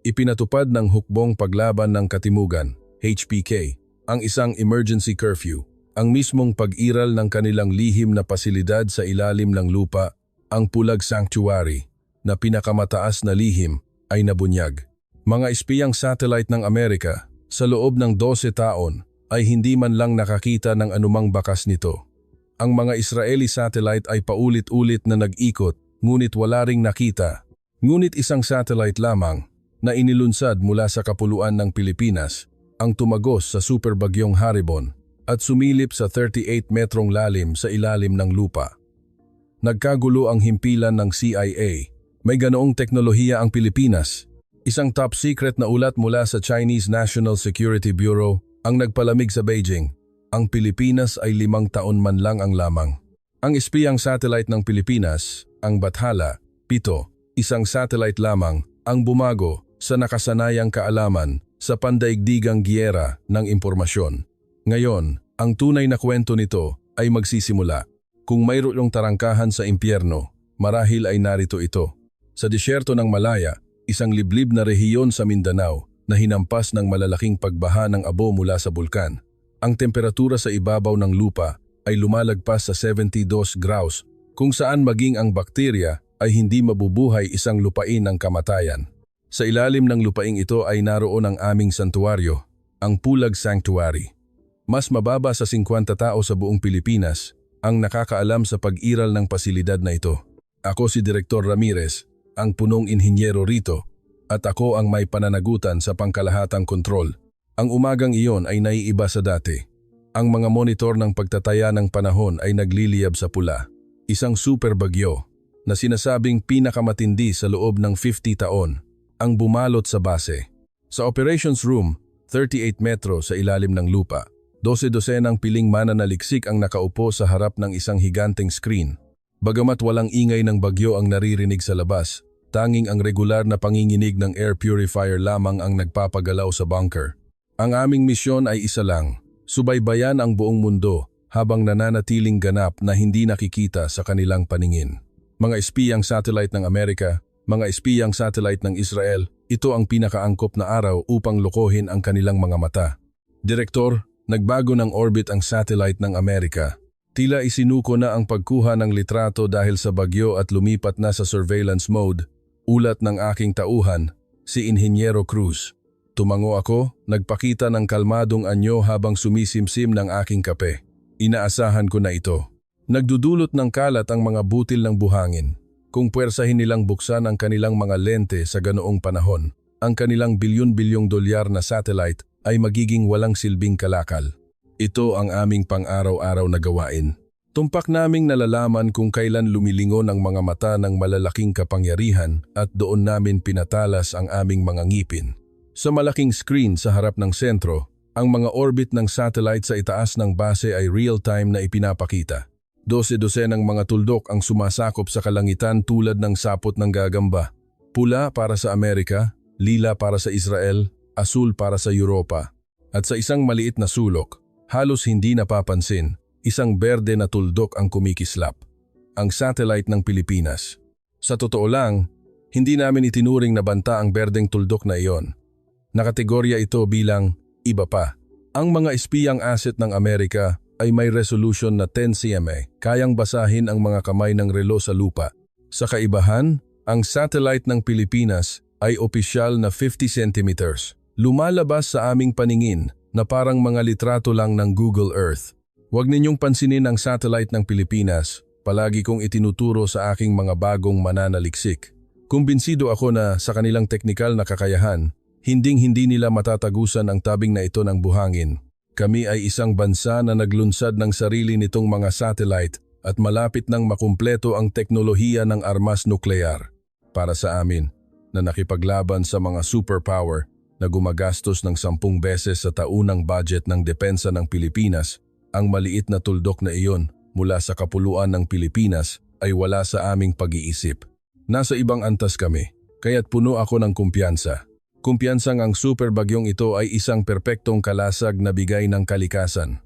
ipinatupad ng Hukbong Paglaban ng Katimugan, HPK, ang isang emergency curfew, ang mismong pag-iral ng kanilang lihim na pasilidad sa ilalim ng lupa, ang Pulag Sanctuary, na pinakamataas na lihim, ay nabunyag. Mga espiyang satellite ng Amerika, sa loob ng 12 taon, ay hindi man lang nakakita ng anumang bakas nito. Ang mga Israeli satellite ay paulit-ulit na nag-ikot, ngunit wala ring nakita. Ngunit isang satellite lamang, na inilunsad mula sa kapuluan ng Pilipinas, ang tumagos sa superbagyong Haribon at sumilip sa 38 metrong lalim sa ilalim ng lupa. Nagkagulo ang himpilan ng CIA. May ganoong teknolohiya ang Pilipinas. Isang top secret na ulat mula sa Chinese National Security Bureau ang nagpalamig sa Beijing. Ang Pilipinas ay 5 taon man lang ang lamang. Ang espiyang satellite ng Pilipinas, ang Bathala 7, isang satellite lamang, ang bumago sa nakasanayang kaalaman sa pandaigdigang giyera ng impormasyon. Ngayon, ang tunay na kwento nito ay magsisimula. Kung mayroong tarangkahan sa impyerno, marahil ay narito ito. Sa disyerto ng Malaya, isang liblib na rehiyon sa Mindanao na hinampas ng malalaking pagbaha ng abo mula sa bulkan. Ang temperatura sa ibabaw ng lupa ay lumalagpas sa 72 graus, kung saan maging ang bakterya ay hindi mabubuhay isang lupain ng kamatayan. Sa ilalim ng lupaing ito ay naroon ang aming santuaryo, ang Pulag Sanctuary. Mas mababa sa 50 tao sa buong Pilipinas ang nakakaalam sa pag-iral ng pasilidad na ito. Ako si Direktor Ramirez, ang punong inhinyero rito, at ako ang may pananagutan sa pangkalahatang kontrol. Ang umagang iyon ay naiiba sa dati. Ang mga monitor ng pagtataya ng panahon ay nagliliyab sa pula. Isang super bagyo na sinasabing pinakamatindi sa loob ng 50 taon ang bumalot sa base. Sa operations room, 38 metro sa ilalim ng lupa, 12-dosenang piling mananaliksik ang nakaupo sa harap ng isang higanteng screen. Bagamat walang ingay ng bagyo ang naririnig sa labas, tanging ang regular na panginginig ng air purifier lamang ang nagpapagalaw sa bunker. Ang aming misyon ay isa lang, subaybayan ang buong mundo habang nananatiling ganap na hindi nakikita sa kanilang paningin. Mga espiyang satellite ng Amerika, mga espiyang satellite ng Israel, ito ang pinakaangkop na araw upang lokohin ang kanilang mga mata. Direktor, nagbago ng orbit ang satellite ng Amerika. Tila isinuko na ang pagkuha ng litrato dahil sa bagyo at lumipat na sa surveillance mode. Ulat ng aking tauhan, si Inhinyero Cruz. Tumango ako, nagpakita ng kalmadong anyo habang sumisimsim ng aking kape. Inaasahan ko na ito. Nagdudulot ng kalat ang mga butil ng buhangin. Kung puwersahin nilang buksan ang kanilang mga lente sa ganoong panahon, ang kanilang bilyon-bilyong dolyar na satellite ay magiging walang silbing kalakal. Ito ang aming pang-araw-araw na gawain. Tumpak naming nalalaman kung kailan lumilingon ang mga mata ng malalaking kapangyarihan at doon namin pinatalas ang aming mga ngipin. Sa malaking screen sa harap ng sentro, ang mga orbit ng satellite sa itaas ng base ay real-time na ipinapakita. 12-dosenang mga tuldok ang sumasakop sa kalangitan tulad ng sapot ng gagamba. Pula para sa Amerika, lila para sa Israel, asul para sa Europa. At sa isang maliit na sulok, halos hindi napapansin, isang berde na tuldok ang kumikislap. Ang satellite ng Pilipinas. Sa totoo lang, hindi namin itinuring na banta ang berdeng tuldok na iyon. Nakategorya ito bilang iba pa. Ang mga espiyang asset ng Amerika ay may resolution na 10 cm, kayang basahin ang mga kamay ng relo sa lupa. Sa kaibahan, ang satellite ng Pilipinas ay opisyal na 50 centimeters. Lumalabas sa aming paningin na parang mga litrato lang ng Google Earth. Huwag ninyong pansinin ang satellite ng Pilipinas, palagi kong itinuturo sa aking mga bagong mananaliksik. Kumbinsido ako na sa kanilang teknikal na kakayahan, hinding-hindi nila matatagusan ang tabing na ito ng buhangin. Kami ay isang bansa na naglunsad ng sarili nitong mga satellite at malapit nang makumpleto ang teknolohiya ng armas nuklear. Para sa amin, na nakipaglaban sa mga superpower na gumagastos ng 10 beses sa taunang budget ng depensa ng Pilipinas, ang maliit na tuldok na iyon mula sa kapuluan ng Pilipinas ay wala sa aming pag-iisip. Nasa ibang antas kami, kaya't puno ako ng kumpiyansa. Kumpiyansang ang super bagyong ito ay isang perpektong kalasag na bigay ng kalikasan.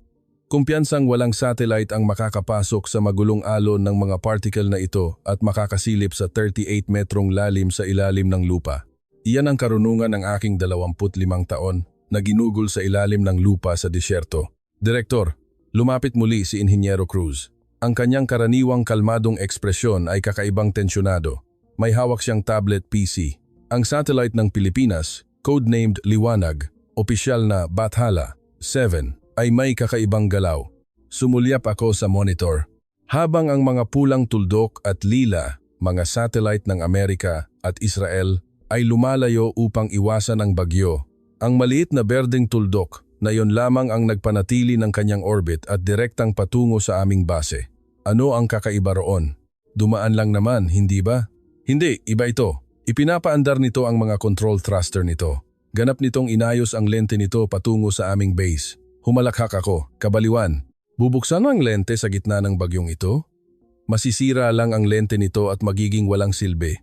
Kumpiyansang walang satellite ang makakapasok sa magulong alon ng mga particle na ito at makakasilip sa 38 metrong lalim sa ilalim ng lupa. Iyan ang karunungan ng aking 25 taon na ginugol sa ilalim ng lupa sa disyerto. Direktor, lumapit muli si Inhinyero Cruz. Ang kanyang karaniwang kalmadong ekspresyon ay kakaibang tensyonado. May hawak siyang tablet PC. Ang satellite ng Pilipinas, codenamed Liwanag, opisyal na Bathala 7, ay may kakaibang galaw. Sumulyap ako sa monitor. Habang ang mga pulang tuldok at lila, mga satellite ng Amerika at Israel, ay lumalayo upang iwasan ang bagyo, ang maliit na berdeng tuldok na yon lamang ang nagpanatili ng kanyang orbit at direktang patungo sa aming base. Ano ang kakaiba roon? Dumaan lang naman, hindi ba? Hindi, iba ito. Ipinapaandar nito ang mga control thruster nito. Ganap nitong inayos ang lente nito patungo sa aming base. Humalakhak ako, kabaliwan. Bubuksan ang lente sa gitna ng bagyong ito? Masisira lang ang lente nito at magiging walang silbi.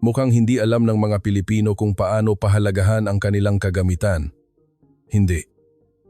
Mukhang hindi alam ng mga Pilipino kung paano pahalagahan ang kanilang kagamitan. Hindi.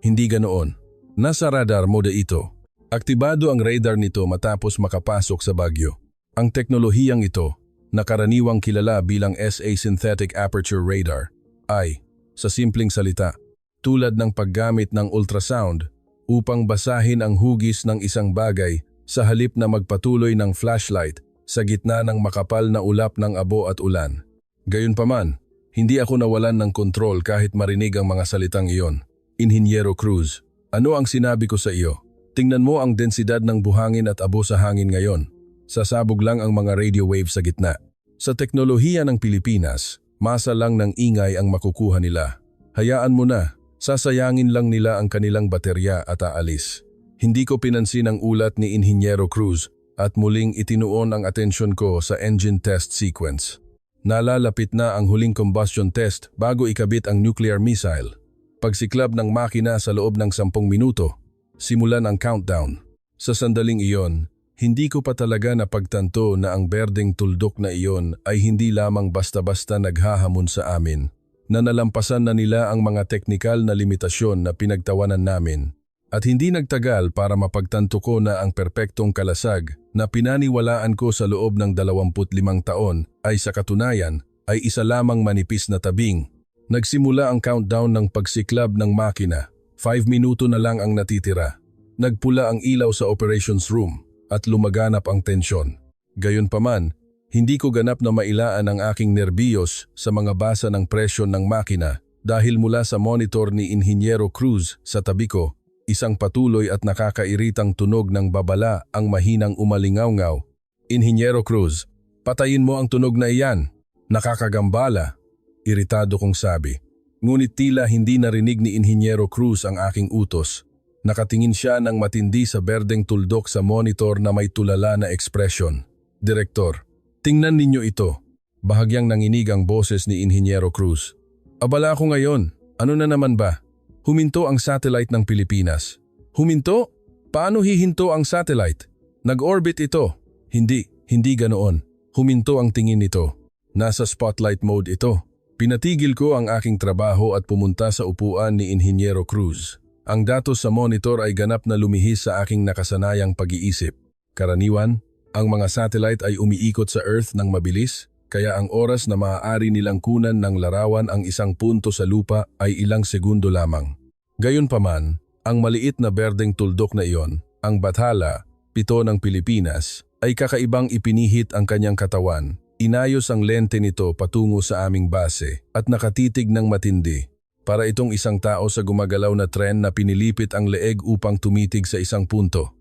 Hindi ganoon. Nasa radar mode ito. Aktibado ang radar nito matapos makapasok sa bagyo. Ang teknolohiyang ito, na karaniwang kilala bilang SA Synthetic Aperture Radar, ay, sa simpleng salita, tulad ng paggamit ng ultrasound upang basahin ang hugis ng isang bagay sa halip na magpatuloy ng flashlight sa gitna ng makapal na ulap ng abo at ulan. Gayunpaman, hindi ako nawalan ng kontrol kahit marinig ang mga salitang iyon. Inhinyero Cruz, ano ang sinabi ko sa iyo? Tingnan mo ang densidad ng buhangin at abo sa hangin ngayon. Sasabog lang ang mga radio wave sa gitna. Sa teknolohiya ng Pilipinas, masa lang ng ingay ang makukuha nila. Hayaan mo na, sasayangin lang nila ang kanilang baterya at aalis. Hindi ko pinansin ang ulat ni Inhinyero Cruz at muling itinuon ang atensyon ko sa engine test sequence. Nalalapit na ang huling combustion test bago ikabit ang nuclear missile. Pagsiklab ng makina sa loob ng 10 minuto, simulan ang countdown. Sa sandaling iyon, hindi ko pa talaga napagtanto na ang berdeng tuldok na iyon ay hindi lamang basta-basta naghahamon sa amin, na nalampasan na nila ang mga teknikal na limitasyon na pinagtawanan namin. At hindi nagtagal para mapagtanto ko na ang perpektong kalasag na pinaniwalaan ko sa loob ng 25 taon ay sa katunayan ay isa lamang manipis na tabing. Nagsimula ang countdown ng pagsiklab ng makina. 5 minuto na lang ang natitira. Nagpula ang ilaw sa operations room at lumaganap ang tensyon. Gayunpaman, hindi ko ganap na mailaan ang aking nerbiyos sa mga basa ng presyon ng makina dahil mula sa monitor ni Inhinyero Cruz sa tabi ko, isang patuloy at nakakairitang tunog ng babala ang mahinang umalingaw-ngaw. Inhinyero Cruz, patayin mo ang tunog na iyan. Nakakagambala. Iritado kong sabi. Ngunit tila hindi narinig ni Inhinyero Cruz ang aking utos. Nakatingin siya ng matindi sa berdeng tuldok sa monitor na may tulala na ekspresyon. Direktor, tingnan ninyo ito. Bahagyang nanginig ang boses ni Inhinyero Cruz. Abala ako ngayon. Ano na naman ba? Huminto ang satellite ng Pilipinas. Huminto? Paano hihinto ang satellite? Nag-orbit ito. Hindi ganoon. Huminto ang tingin nito. Nasa spotlight mode ito. Pinatigil ko ang aking trabaho at pumunta sa upuan ni Inhinyero Cruz. Ang datos sa monitor ay ganap na lumihis sa aking nakasanayang pag-iisip. Karaniwan, ang mga satellite ay umiikot sa Earth ng mabilis, kaya ang oras na maaari nilang kunan ng larawan ang isang punto sa lupa ay ilang segundo lamang. Gayunpaman, ang maliit na berdeng tuldok na iyon, ang Bathala 7 ng Pilipinas, ay kakaibang ipinihit ang kanyang katawan. Inayos ang lente nito patungo sa aming base at nakatitig ng matindi. Para itong isang tao sa gumagalaw na tren na pinilipit ang leeg upang tumitig sa isang punto.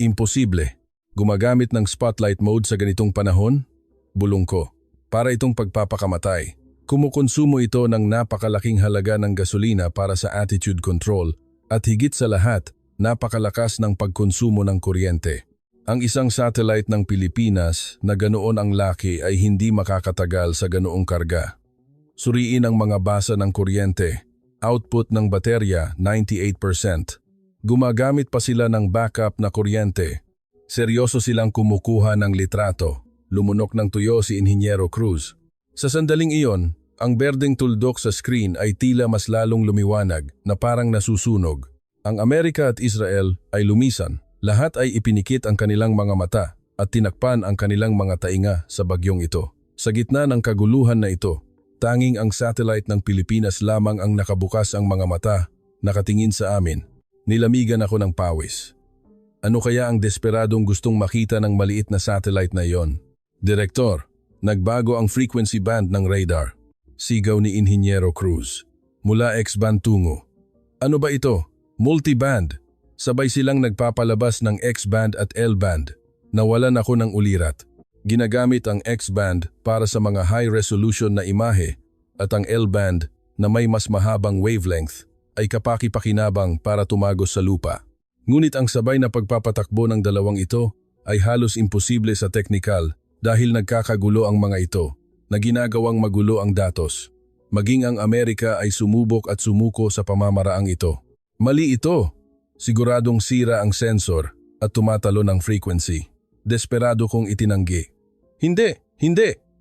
Imposible. Gumagamit ng spotlight mode sa ganitong panahon? Bulong ko. Para itong pagpapakamatay. Kumukonsumo ito ng napakalaking halaga ng gasolina para sa attitude control at higit sa lahat, napakalakas ng pagkonsumo ng kuryente. Ang isang satellite ng Pilipinas na ganoon ang laki ay hindi makakatagal sa ganoong karga. Suriin ang mga basa ng kuryente. Output ng baterya 98%. Gumagamit pa sila ng backup na kuryente. Seryoso silang kumukuha ng litrato. Lumunok ng tuyo si Inhinyero Cruz. Sa sandaling iyon, ang berdeng tuldok sa screen ay tila mas lalong lumiwanag na parang nasusunog. Ang Amerika at Israel ay lumisan. Lahat ay ipinikit ang kanilang mga mata at tinakpan ang kanilang mga tainga sa bagyong ito. Sa gitna ng kaguluhan na ito, Tanging ang satellite ng Pilipinas lamang ang nakabukas ang mga mata, nakatingin sa amin. Nilamigan ako ng pawis. Ano kaya ang desperadong gustong makita ng maliit na satellite na iyon? Direktor, nagbago ang frequency band ng radar. Sigaw ni Inhinyero Cruz. Mula X-band tungo. Ano ba ito? Multiband. Sabay silang nagpapalabas ng X-band at L-band. Nawalan ako ng ulirat. Ginagamit ang X-band para sa mga high-resolution na imahe at ang L-band na may mas mahabang wavelength ay kapaki-pakinabang para tumagos sa lupa. Ngunit ang sabay na pagpapatakbo ng dalawang ito ay halos imposible sa teknikal dahil nagkakagulo ang mga ito na ginagawang magulo ang datos. Maging ang Amerika ay sumubok at sumuko sa pamamaraang ito. Mali ito. Siguradong sira ang sensor at tumatalo ng frequency. Desperado kong itinanggi. Hindi,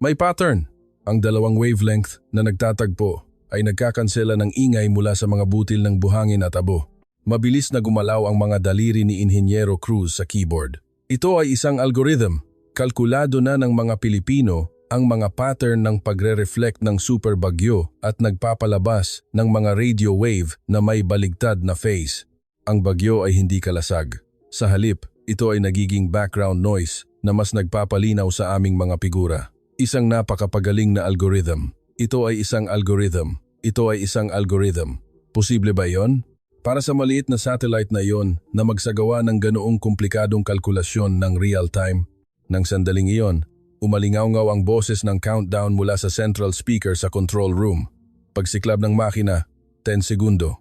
may pattern. Ang dalawang wavelength na nagtatagpo ay nagkakansela ng ingay mula sa mga butil ng buhangin at abo. Mabilis na gumalaw ang mga daliri ni Inhinyero Cruz sa keyboard. Ito ay isang algorithm. Kalkulado na ng mga Pilipino ang mga pattern ng pagre-reflect ng superbagyo at nagpapalabas ng mga radio wave na may baligtad na phase. Ang bagyo ay hindi kalasag. Sa halip, ito ay nagiging background noise na mas nagpapalinaw sa aming mga figura. Isang napakapagaling na algorithm. Ito ay isang algorithm. Ito ay isang algorithm. Posible ba iyon? Para sa maliit na satellite na iyon na magsagawa ng ganoong komplikadong kalkulasyon ng real-time, ng sandaling iyon, umalingaw-ngaw ang boses ng countdown mula sa central speaker sa control room. Pagsiklab ng makina, 10 segundo.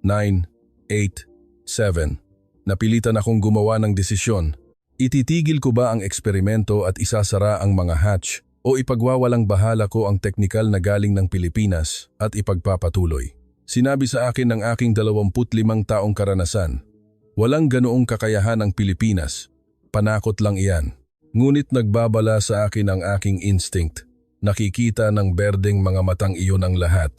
9, 8, 7. Napilitan akong gumawa ng desisyon. Ititigil ko ba ang eksperimento at isasara ang mga hatch o ipagwawalang bahala ko ang teknikal na galing ng Pilipinas at ipagpapatuloy? Sinabi sa akin ng aking 25 taong karanasan, walang ganoong kakayahan ang Pilipinas. Panakot lang iyan. Ngunit nagbabala sa akin ang aking instinct. Nakikita ng berdeng mga matang iyon ang lahat.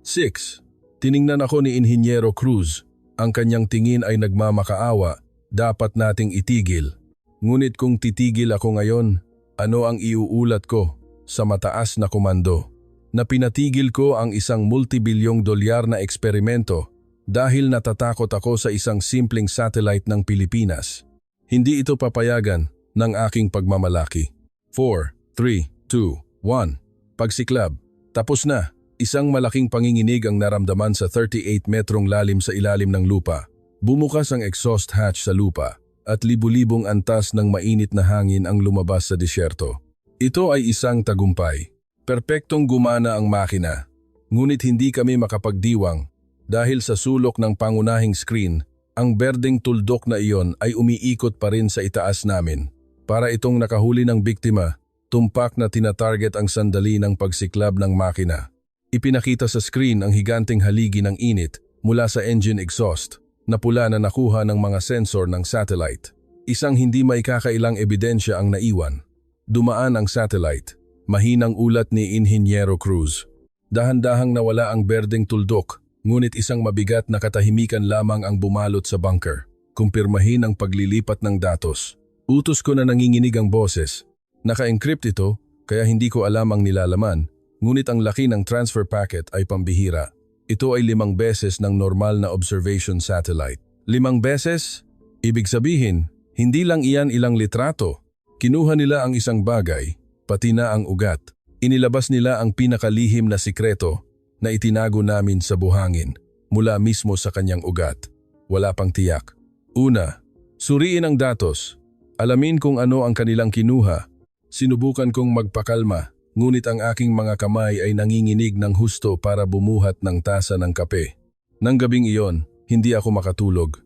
6. Tiningnan ako ni Inhinyero Cruz. Ang kanyang tingin ay nagmamakaawa. Dapat nating itigil. Ngunit kung titigil ako ngayon, ano ang iuulat ko sa mataas na komando? Na pinatigil ko ang isang multibilyong dolyar na eksperimento dahil natatakot ako sa isang simpleng satellite ng Pilipinas. Hindi ito papayagan ng aking pagmamalaki. 4, 3, 2, 1. Pagsiklab. Tapos na. Isang malaking panginginig ang naramdaman sa 38 metrong lalim sa ilalim ng lupa. Bumukas ang exhaust hatch sa lupa at libu-libong antas ng mainit na hangin ang lumabas sa disyerto. Ito ay isang tagumpay. Perpektong gumana ang makina. Ngunit hindi kami makapagdiwang dahil sa sulok ng pangunahing screen, ang berdeng tuldok na iyon ay umiikot pa rin sa itaas namin. Para itong nakahuli ng biktima, tumpak na tinatarget ang sandali ng pagsiklab ng makina. Ipinakita sa screen ang higanteng haligi ng init mula sa engine exhaust na pula na nakuha ng mga sensor ng satellite. Isang hindi maikakailang ebidensya ang naiwan. Dumaan ang satellite. Mahinang ulat ni Inhinyero Cruz. Dahan-dahang nawala ang berdeng tuldok, ngunit isang mabigat na katahimikan lamang ang bumalot sa bunker. Kumpirmahin ang paglilipat ng datos. Utos ko na nanginginig ang boses. Naka-encrypt ito, kaya hindi ko alam ang nilalaman, ngunit ang laki ng transfer packet ay pambihira. Ito ay 5 beses ng normal na observation satellite. 5 beses? Ibig sabihin, hindi lang iyan ilang litrato. Kinuha nila ang isang bagay, pati na ang ugat. Inilabas nila ang pinakalihim na sikreto na itinago namin sa buhangin mula mismo sa kanyang ugat. Wala pang tiyak. Una, suriin ang datos. Alamin kung ano ang kanilang kinuha. Sinubukan kong magpakalma, ngunit ang aking mga kamay ay nanginginig ng husto para bumuhat ng tasa ng kape. Nang gabing iyon, hindi ako makatulog.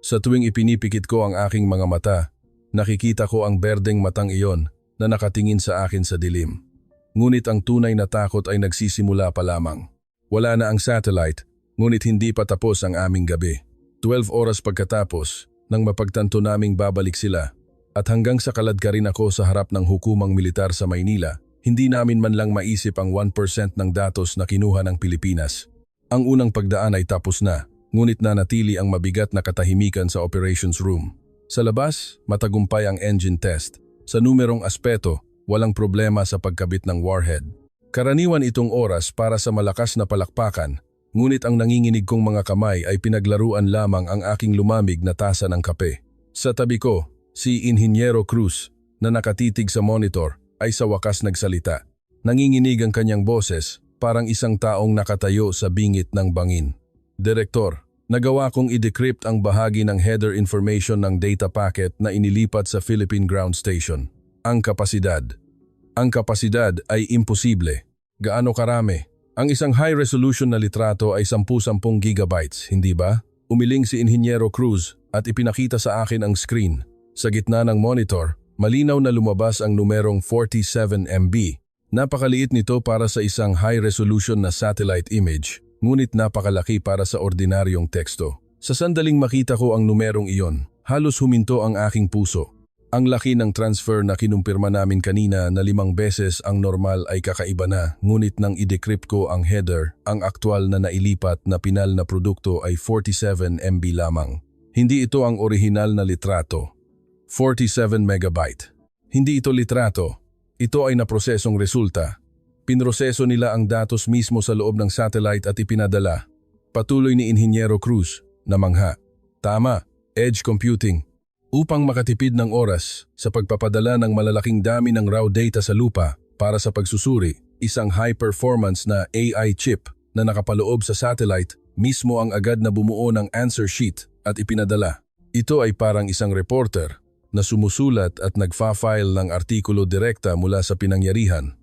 Sa tuwing ipinipikit ko ang aking mga mata, nakikita ko ang berdeng matang iyon na nakatingin sa akin sa dilim. Ngunit ang tunay na takot ay nagsisimula pa lamang. Wala na ang satellite, ngunit hindi pa tapos ang aming gabi. 12 oras pagkatapos, nang mapagtanto naming babalik sila, at hanggang sa kaladkarin ako sa harap ng hukumang militar sa Maynila, hindi namin man lang maisip ang 1% ng datos na kinuha ng Pilipinas. Ang unang pagdaan ay tapos na, ngunit nanatili ang mabigat na katahimikan sa operations room. Sa labas, matagumpay ang engine test. Sa numerong aspeto, walang problema sa pagkabit ng warhead. Karaniwan itong oras para sa malakas na palakpakan, ngunit ang nanginginig kong mga kamay ay pinaglaruan lamang ang aking lumamig na tasa ng kape. Sa tabi ko, si Inhinyero Cruz na nakatitig sa monitor ay sa wakas nagsalita. Nanginginig ang kanyang boses, parang isang taong nakatayo sa bingit ng bangin. Direktor, nagawa kong i-decrypt ang bahagi ng header information ng data packet na inilipat sa Philippine Ground Station. Ang kapasidad. Ang kapasidad ay imposible. Gaano karami? Ang isang high-resolution na litrato ay 10-10 gigabytes, hindi ba? Umiling si Inhinyero Cruz at ipinakita sa akin ang screen. Sa gitna ng monitor, malinaw na lumabas ang numerong 47 MB. Napakaliit nito para sa isang high-resolution na satellite image, ngunit napakalaki para sa ordinaryong teksto. Sa sandaling makita ko ang numerong iyon, halos huminto ang aking puso. Ang laki ng transfer na kinumpirma namin kanina na 5 beses ang normal ay kakaiba na, ngunit nang i-decrypt ko ang header, ang aktwal na nailipat na pinal na produkto ay 47 MB lamang. Hindi ito ang orihinal na litrato. 47 megabyte. Hindi ito litrato. Ito ay naprosesong resulta. Pinroseso nila ang datos mismo sa loob ng satellite at ipinadala. Patuloy ni Inhinyero Cruz, namangha. Tama, edge computing. Upang makatipid ng oras sa pagpapadala ng malalaking dami ng raw data sa lupa para sa pagsusuri, isang high-performance na AI chip na nakapaloob sa satellite mismo ang agad na bumuo ng answer sheet at ipinadala. Ito ay parang isang reporter na sumusulat at nagfa-file ng artikulo direkta mula sa pinangyarihan.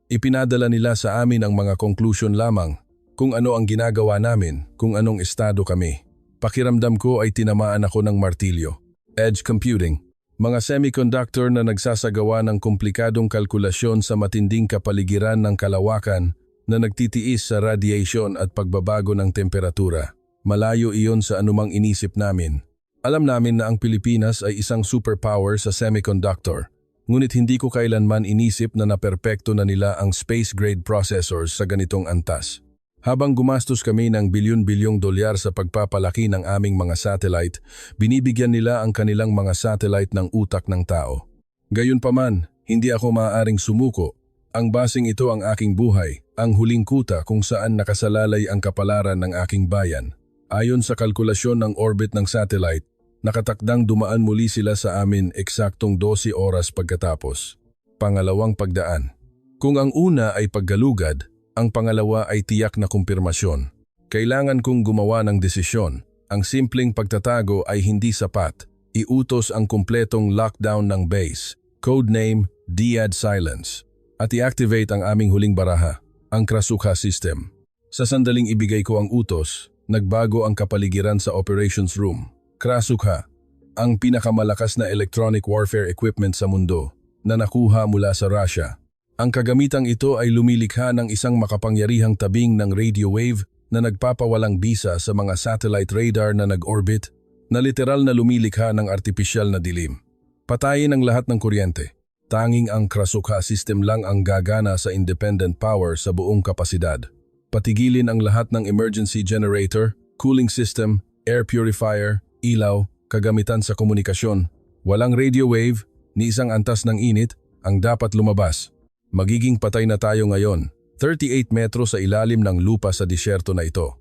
Ipinadala nila sa amin ang mga conclusion lamang, kung ano ang ginagawa namin, kung anong estado kami. Pakiramdam ko ay tinamaan ako ng martilyo. Edge computing, mga semiconductor na nagsasagawa ng komplikadong kalkulasyon sa matinding kapaligiran ng kalawakan na nagtitiis sa radiation at pagbabago ng temperatura. Malayo iyon sa anumang inisip namin. Alam namin na ang Pilipinas ay isang superpower sa semiconductor, ngunit hindi ko kailanman inisip na naperpekto na nila ang space-grade processors sa ganitong antas. Habang gumastos kami ng bilyon-bilyong dolyar sa pagpapalaki ng aming mga satellite, binibigyan nila ang kanilang mga satellite ng utak ng tao. Gayunpaman, hindi ako maaaring sumuko. Ang basing ito ang aking buhay, ang huling kuta kung saan nakasalalay ang kapalaran ng aking bayan. Ayon sa kalkulasyon ng orbit ng satellite, nakatakdang dumaan muli sila sa amin eksaktong 12 oras pagkatapos. Pangalawang pagdaan. Kung ang una ay paggalugad, ang pangalawa ay tiyak na kumpirmasyon. Kailangan kong gumawa ng desisyon. Ang simpleng pagtatago ay hindi sapat. Iutos ang kumpletong lockdown ng base, codename Dead Silence, at i-activate ang aming huling baraha, ang Krasukha system. Sa sandaling ibigay ko ang utos, nagbago ang kapaligiran sa operations room. Krasukha, ang pinakamalakas na electronic warfare equipment sa mundo na nakuha mula sa Russia. Ang kagamitang ito ay lumilikha ng isang makapangyarihang tabing ng radio wave na nagpapawalang bisa sa mga satellite radar na nag-orbit, na literal na lumilikha ng artipisyal na dilim. Patayin ang lahat ng kuryente. Tanging ang Krasukha system lang ang gagana sa independent power sa buong kapasidad. Patigilin ang lahat ng emergency generator, cooling system, air purifier, ilaw, kagamitan sa komunikasyon. Walang radio wave, ni isang antas ng init, ang dapat lumabas. Magiging patay na tayo ngayon, 38 metro sa ilalim ng lupa sa disyerto na ito.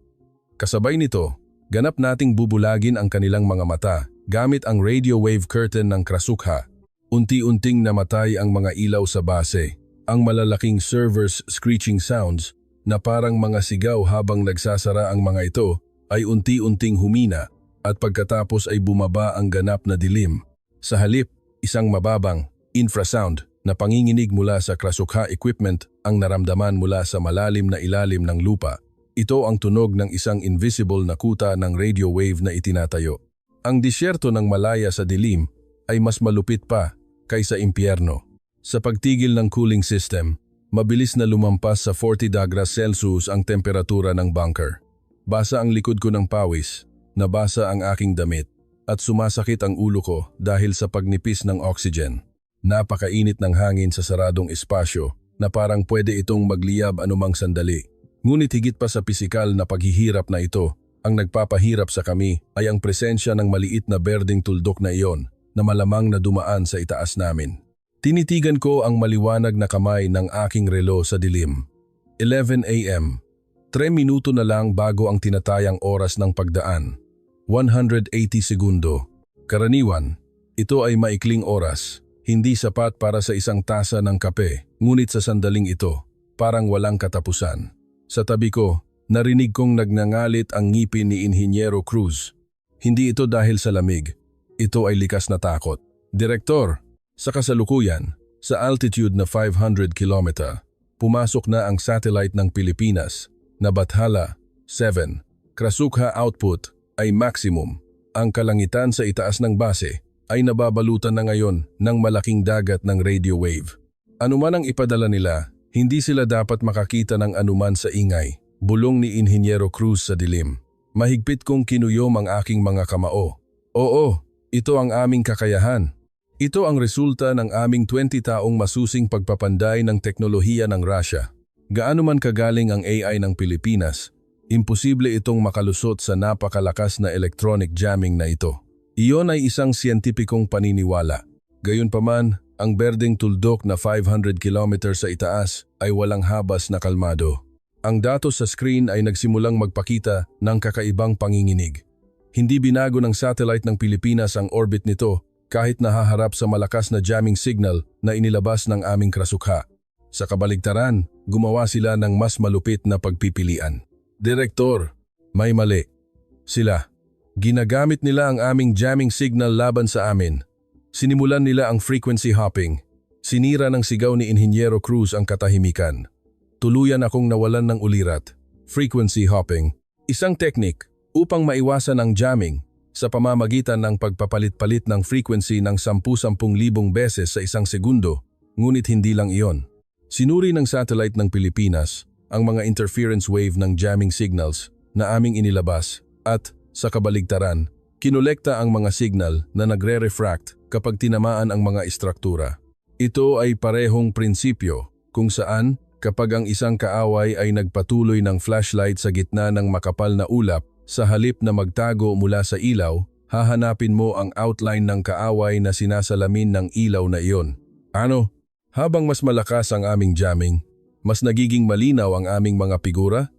Kasabay nito, ganap nating bubulagin ang kanilang mga mata gamit ang radio wave curtain ng Krasukha. Unti-unting namatay ang mga ilaw sa base, ang malalaking servers screeching sounds na parang mga sigaw habang nagsasara ang mga ito ay unti-unting humina at pagkatapos ay bumaba ang ganap na dilim. Sa halip, isang mababang infrasound na panginginig mula sa Krasukha equipment ang naramdaman mula sa malalim na ilalim ng lupa. Ito ang tunog ng isang invisible na kuta ng radio wave na itinatayo. Ang disyerto ng Malaya sa dilim ay mas malupit pa kaysa impyerno. Sa pagtigil ng cooling system, mabilis na lumampas sa 40 degrees Celsius ang temperatura ng bunker. Basa ang likod ko ng pawis, nabasa ang aking damit, at sumasakit ang ulo ko dahil sa pagnipis ng oxygen. Napakainit ng hangin sa saradong espasyo na parang pwede itong magliyab anumang sandali. Ngunit higit pa sa pisikal na paghihirap na ito, ang nagpapahirap sa kami ay ang presensya ng maliit na berdeng tuldok na iyon na malamang na dumaan sa itaas namin. Tinitigan ko ang maliwanag na kamay ng aking relo sa dilim. 11 a.m. 3 minuto na lang bago ang tinatayang oras ng pagdaan. 180 segundo. Karaniwan, ito ay maikling oras. Hindi sapat para sa isang tasa ng kape, ngunit sa sandaling ito, parang walang katapusan. Sa tabi ko, narinig kong nagngangalit ang ngipin ni Inhinyero Cruz. Hindi ito dahil sa lamig. Ito ay likas na takot. Direktor, sa kasalukuyan, sa altitude na 500 km, pumasok na ang satellite ng Pilipinas na Bathala 7. Krasukha output ay maximum. Ang kalangitan sa itaas ng base ay nababalutan na ngayon ng malaking dagat ng radio wave. Anuman ang ipadala nila, hindi sila dapat makakita ng anuman sa ingay. Bulong ni Inhinyero Cruz sa dilim. Mahigpit kong kinuyom ang aking mga kamao. Oo, ito ang aming kakayahan. Ito ang resulta ng aming 20 taong masusing pagpapanday ng teknolohiya ng Russia. Gaano man kagaling ang AI ng Pilipinas, imposible itong makalusot sa napakalakas na electronic jamming na ito. Iyon ay isang siyentipikong paniniwala. Gayunpaman, ang berdeng tuldok na 500 km sa itaas ay walang habas na kalmado. Ang datos sa screen ay nagsimulang magpakita ng kakaibang panginginig. Hindi binago ng satellite ng Pilipinas ang orbit nito kahit nahaharap sa malakas na jamming signal na inilabas ng aming krasukha. Sa kabaligtaran, gumawa sila ng mas malupit na pagpipilian. Direktor, may mali. Sila. Ginagamit nila ang aming jamming signal laban sa amin. Sinimulan nila ang frequency hopping. Sinira ng sigaw ni Inhinyero Cruz ang katahimikan. Tuluyan akong nawalan ng ulirat. Frequency hopping, isang teknik upang maiwasan ang jamming sa pamamagitan ng pagpapalit-palit ng frequency ng 10,000 beses sa isang segundo, ngunit hindi lang iyon. Sinuri ng satellite ng Pilipinas ang mga interference wave ng jamming signals na aming inilabas at, sa kabaligtaran, kinolekta ang mga signal na nagre-refract kapag tinamaan ang mga istruktura. Ito ay parehong prinsipyo kung saan kapag ang isang kaaway ay nagpatuloy ng flashlight sa gitna ng makapal na ulap sa halip na magtago mula sa ilaw, hahanapin mo ang outline ng kaaway na sinasalamin ng ilaw na iyon. Ano? Habang mas malakas ang aming jamming, mas nagiging malinaw ang aming mga figura?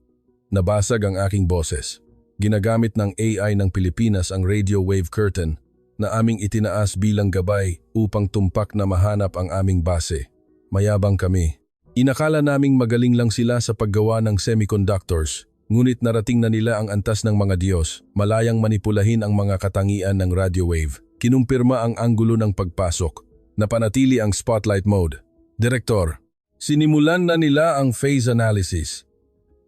Nabasag ang aking boses. Ginagamit ng AI ng Pilipinas ang radio wave curtain na aming itinaas bilang gabay upang tumpak na mahanap ang aming base. Mayabang kami. Inakala naming magaling lang sila sa paggawa ng semiconductors, ngunit narating na nila ang antas ng mga Diyos, malayang manipulahin ang mga katangian ng radio wave. Kinumpirma ang anggulo ng pagpasok. Napanatili ang spotlight mode. Direktor, sinimulan na nila ang phase analysis.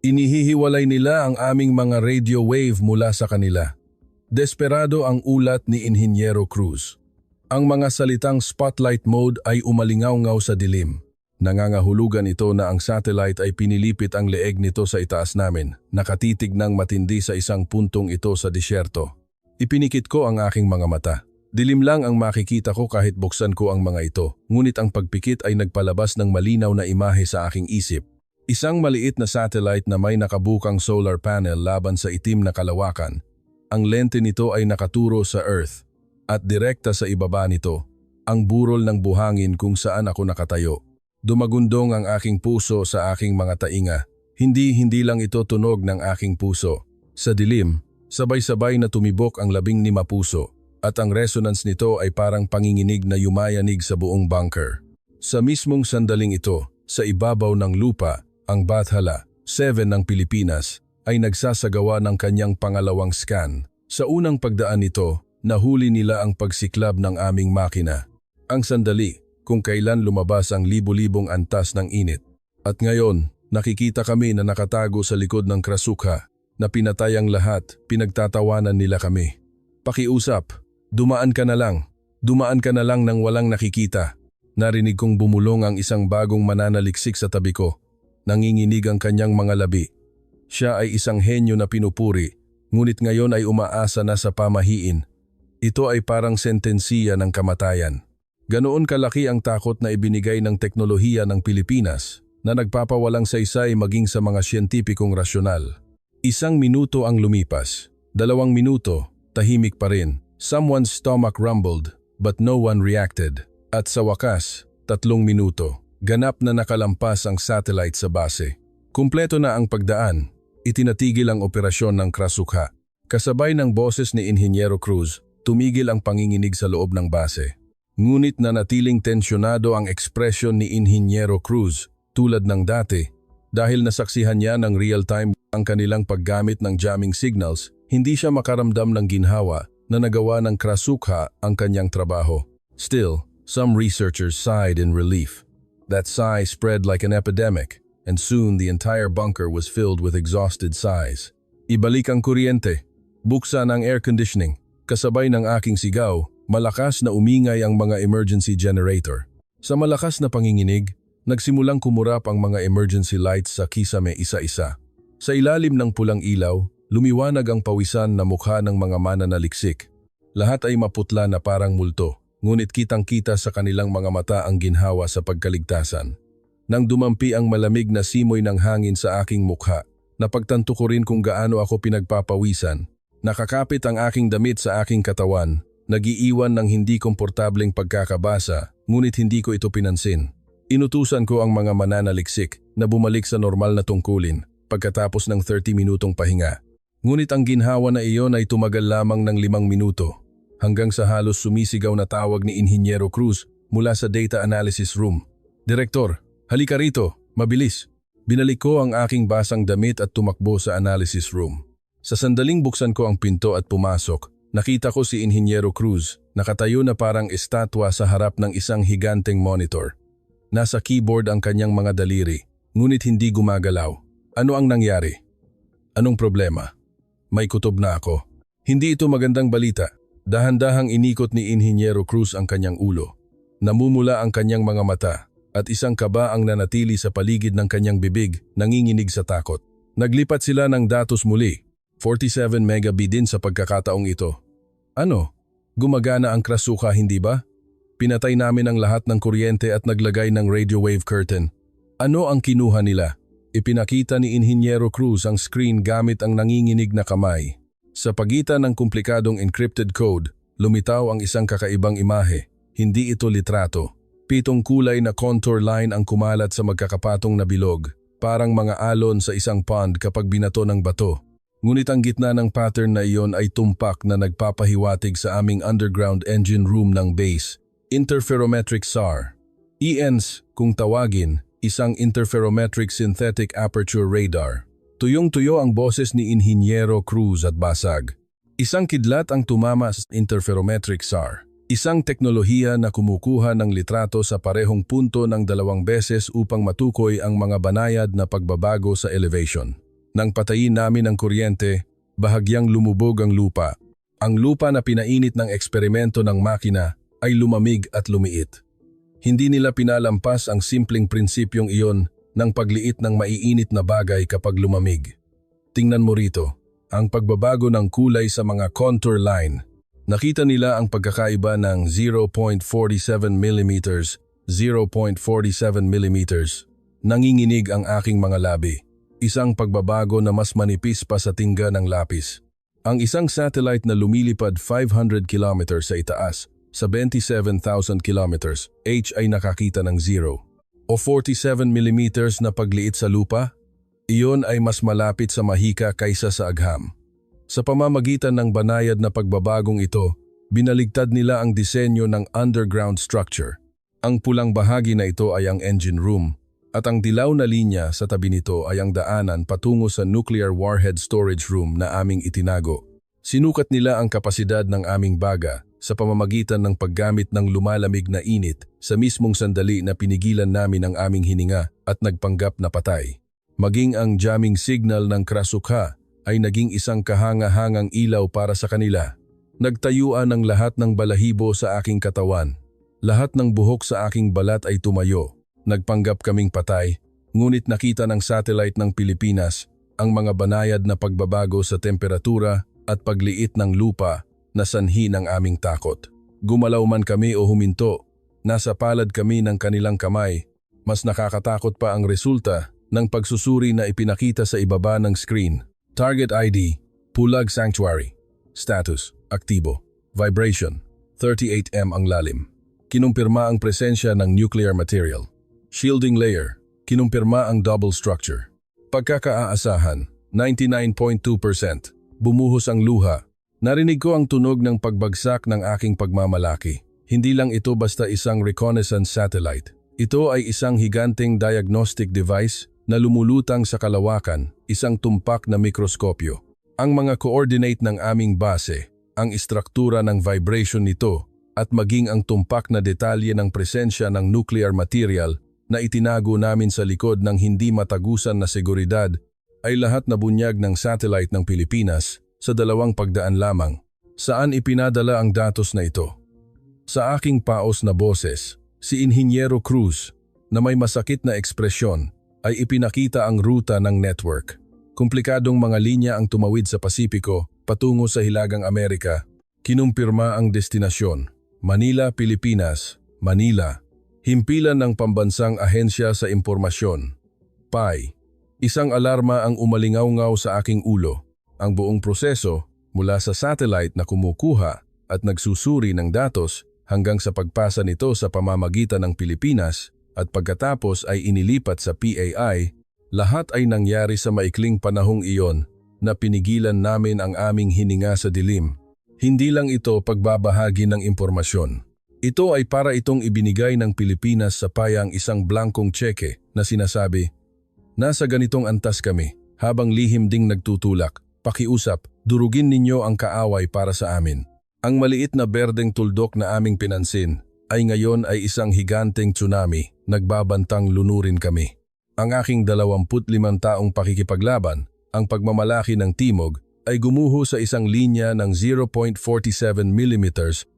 Inihihiwalay nila ang aming mga radio wave mula sa kanila. Desperado ang ulat ni Inhinyero Cruz. Ang mga salitang spotlight mode ay umalingaw-ngaw sa dilim. Nangangahulugan ito na ang satellite ay pinilipit ang leeg nito sa itaas namin, nakatitig ng matindi sa isang puntong ito sa disyerto. Ipinikit ko ang aking mga mata. Dilim lang ang makikita ko kahit buksan ko ang mga ito, ngunit ang pagpikit ay nagpalabas ng malinaw na imahe sa aking isip. Isang maliit na satellite na may nakabukang solar panel laban sa itim na kalawakan. Ang lente nito ay nakaturo sa Earth, at direkta sa ibaba nito, ang burol ng buhangin kung saan ako nakatayo. Dumagundong ang aking puso sa aking mga tainga. Hindi lang ito tunog ng aking puso. Sa dilim, sabay-sabay na tumibok ang 15 puso. At ang resonance nito ay parang panginginig na yumayanig sa buong bunker. Sa mismong sandaling ito, sa ibabaw ng lupa, ang Bathala 7 ng Pilipinas ay nagsasagawa ng kanyang pangalawang scan. Sa unang pagdaan nito, nahuli nila ang pagsiklab ng aming makina. Ang sandali, kung kailan lumabas ang libu-libong antas ng init. At ngayon, nakikita kami na nakatago sa likod ng krasukha, na pinatay ang lahat, pinagtatawanan nila kami. Pakiusap. Dumaan ka na lang nang walang nakikita. Narinig kong bumulong ang isang bagong mananaliksik sa tabi ko. Nanginginig ang kanyang mga labi. Siya ay isang henyo na pinupuri, ngunit ngayon ay umaasa na sa pamahiin. Ito ay parang sentensiya ng kamatayan. Ganoon kalaki ang takot na ibinigay ng teknolohiya ng Pilipinas na nagpapawalang saysay maging sa mga siyentipikong rasyonal. 1 minuto ang lumipas, 2 minuto, tahimik pa rin. Someone's stomach rumbled, but no one reacted. At sa wakas, 3 minuto, ganap na nakalampas ang satellite sa base. Kumpleto na ang pagdaan, itinatigil ang operasyon ng Krasukha. Kasabay ng boses ni Inhinyero Cruz, tumigil ang panginginig sa loob ng base. Ngunit nanatiling tensyonado ang ekspresyon ni Inhinyero Cruz tulad ng dati dahil nasaksihan niya ng real-time ang kanilang paggamit ng jamming signals, hindi siya makaramdam ng ginhawa na nagawa ng Krasukha ang kanyang trabaho. Still, some researchers sighed in relief. That sigh spread like an epidemic, and soon the entire bunker was filled with exhausted sighs. Ibalik ang kuryente. Buksan ang air conditioning. Kasabay ng aking sigaw, malakas na umingay ang mga emergency generator. Sa malakas na panginginig, nagsimulang kumurap ang mga emergency lights sa kisame isa-isa. Sa ilalim ng pulang ilaw, lumiwanag ang pawisan na mukha ng mga mananaliksik. Lahat ay maputla na parang multo, ngunit kitang-kita sa kanilang mga mata ang ginhawa sa pagkaligtasan. Nang dumampi ang malamig na simoy ng hangin sa aking mukha, napagtanto ko rin kung gaano ako pinagpapawisan. Nakakapit ang aking damit sa aking katawan, nagiiwan ng hindi komportableng pagkakabasa, ngunit hindi ko ito pinansin. Inutusan ko ang mga mananaliksik na bumalik sa normal na tungkulin pagkatapos ng 30 minutong pahinga. Ngunit ang ginhawa na iyon ay tumagal lamang ng 5 minuto, hanggang sa halos sumisigaw na tawag ni Inhinyero Cruz mula sa data analysis room. Direktor, halika rito, mabilis. Binalik ko ang aking basang damit at tumakbo sa analysis room. Sa sandaling buksan ko ang pinto at pumasok, nakita ko si Inhinyero Cruz, nakatayo na parang estatwa sa harap ng isang higanteng monitor. Nasa keyboard ang kanyang mga daliri, ngunit hindi gumagalaw. Ano ang nangyari? Anong problema? May kutob na ako. Hindi ito magandang balita. Dahan-dahang inikot ni Inhinyero Cruz ang kanyang ulo. Namumula ang kanyang mga mata, at isang kaba ang nanatili sa paligid ng kanyang bibig, nanginginig sa takot. Naglipat sila ng datos muli. 47 megabyte din sa pagkakataong ito. Ano? Gumagana ang Krasukha, hindi ba? Pinatay namin ang lahat ng kuryente at naglagay ng radio wave curtain. Ano ang kinuha nila? Ipinakita ni Inhinyero Cruz ang screen gamit ang nanginginig na kamay. Sa pagitan ng komplikadong encrypted code, lumitaw ang isang kakaibang imahe. Hindi ito litrato. 7 kulay na contour line ang kumalat sa magkakapatong na bilog, parang mga alon sa isang pond kapag binato ng bato. Ngunit ang gitna ng pattern na iyon ay tumpak na nagpapahiwatig sa aming underground engine room ng base. Interferometric SAR. ENS, kung tawagin, isang interferometric synthetic aperture radar. Tuyong-tuyo ang boses ni Inhinyero Cruz at basag. Isang kidlat ang tumama sa interferometric SAR. Isang teknolohiya na kumukuha ng litrato sa parehong punto ng 2 beses upang matukoy ang mga banayad na pagbabago sa elevation. Nang patayin namin ang kuryente, bahagyang lumubog ang lupa. Ang lupa na pinainit ng eksperimento ng makina ay lumamig at lumiit. Hindi nila pinalampas ang simpleng prinsipyong iyon ng pagliit ng maiinit na bagay kapag lumamig. Tingnan mo rito, ang pagbabago ng kulay sa mga contour line. Nakita nila ang pagkakaiba ng 0.47 mm, 0.47 mm. Nanginginig ang aking mga labi. Isang pagbabago na mas manipis pa sa tingga ng lapis. Ang isang satellite na lumilipad 500 km sa itaas, sa 27,000 km, H ay nakakita ng 0. O 47 mm na pagliit sa lupa, iyon ay mas malapit sa mahika kaysa sa agham. Sa pamamagitan ng banayad na pagbabagong ito, binaligtad nila ang disenyo ng underground structure. Ang pulang bahagi na ito ay ang engine room, at ang dilaw na linya sa tabi nito ay ang daanan patungo sa nuclear warhead storage room na aming itinago. Sinukat nila ang kapasidad ng aming baga sa pamamagitan ng paggamit ng lumalamig na init sa mismong sandali na pinigilan namin ang aming hininga at nagpanggap na patay. Maging ang jamming signal ng Krasukha ay naging isang kahanga-hangang ilaw para sa kanila. Nagtayuan ang lahat ng balahibo sa aking katawan. Lahat ng buhok sa aking balat ay tumayo. Nagpanggap kaming patay, ngunit nakita ng satellite ng Pilipinas ang mga banayad na pagbabago sa temperatura at pagliit ng lupa na sanhi ng aming takot. Gumalaw man kami o huminto, nasa palad kami ng kanilang kamay. Mas nakakatakot pa ang resulta ng pagsusuri na ipinakita sa ibaba ng screen. Target ID, Pulag Sanctuary. Status, aktibo. Vibration, 38 m ang lalim. Kinumpirma ang presensya ng nuclear material. Shielding layer, kinumpirma ang double structure. Pagkakaaasahan, 99.2%. Bumuhos ang luha. Narinig ko ang tunog ng pagbagsak ng aking pagmamalaki. Hindi lang ito basta isang reconnaissance satellite. Ito ay isang higanteng diagnostic device na lumulutang sa kalawakan, isang tumpak na mikroskopyo. Ang mga coordinate ng aming base, ang istruktura ng vibration nito, at maging ang tumpak na detalye ng presensya ng nuclear material na itinago namin sa likod ng hindi matagusan na seguridad ay lahat na bunyag ng satellite ng Pilipinas sa 2 pagdaan lamang. Saan ipinadala ang datos na ito? Sa aking paos na boses, si Inhinyero Cruz na may masakit na ekspresyon ay ipinakita ang ruta ng network. Komplikadong mga linya ang tumawid sa Pasipiko patungo sa Hilagang Amerika. Kinumpirma ang destinasyon, Manila, Pilipinas, Manila. Himpilan ng Pambansang Ahensya sa Impormasyon. PAI. Isang alarma ang umalingaw-ngaw sa aking ulo. Ang buong proseso mula sa satellite na kumukuha at nagsusuri ng datos hanggang sa pagpasa nito sa pamamagitan ng Pilipinas at pagkatapos ay inilipat sa PAI, lahat ay nangyari sa maikling panahong iyon na pinigilan namin ang aming hininga sa dilim. Hindi lang ito pagbabahagi ng impormasyon. Ito ay para itong ibinigay ng Pilipinas sa PAI ang isang blankong tseke na sinasabi, "Nasa ganitong antas kami, habang lihim ding nagtutulak, pakiusap, durugin ninyo ang kaaway para sa amin." Ang maliit na berdeng tuldok na aming pinansin ay ngayon ay isang higanteng tsunami, nagbabantang lunurin kami. Ang aking 25 taong pakikipaglaban, ang pagmamalaki ng timog, ay gumuho sa isang linya ng 0.47 mm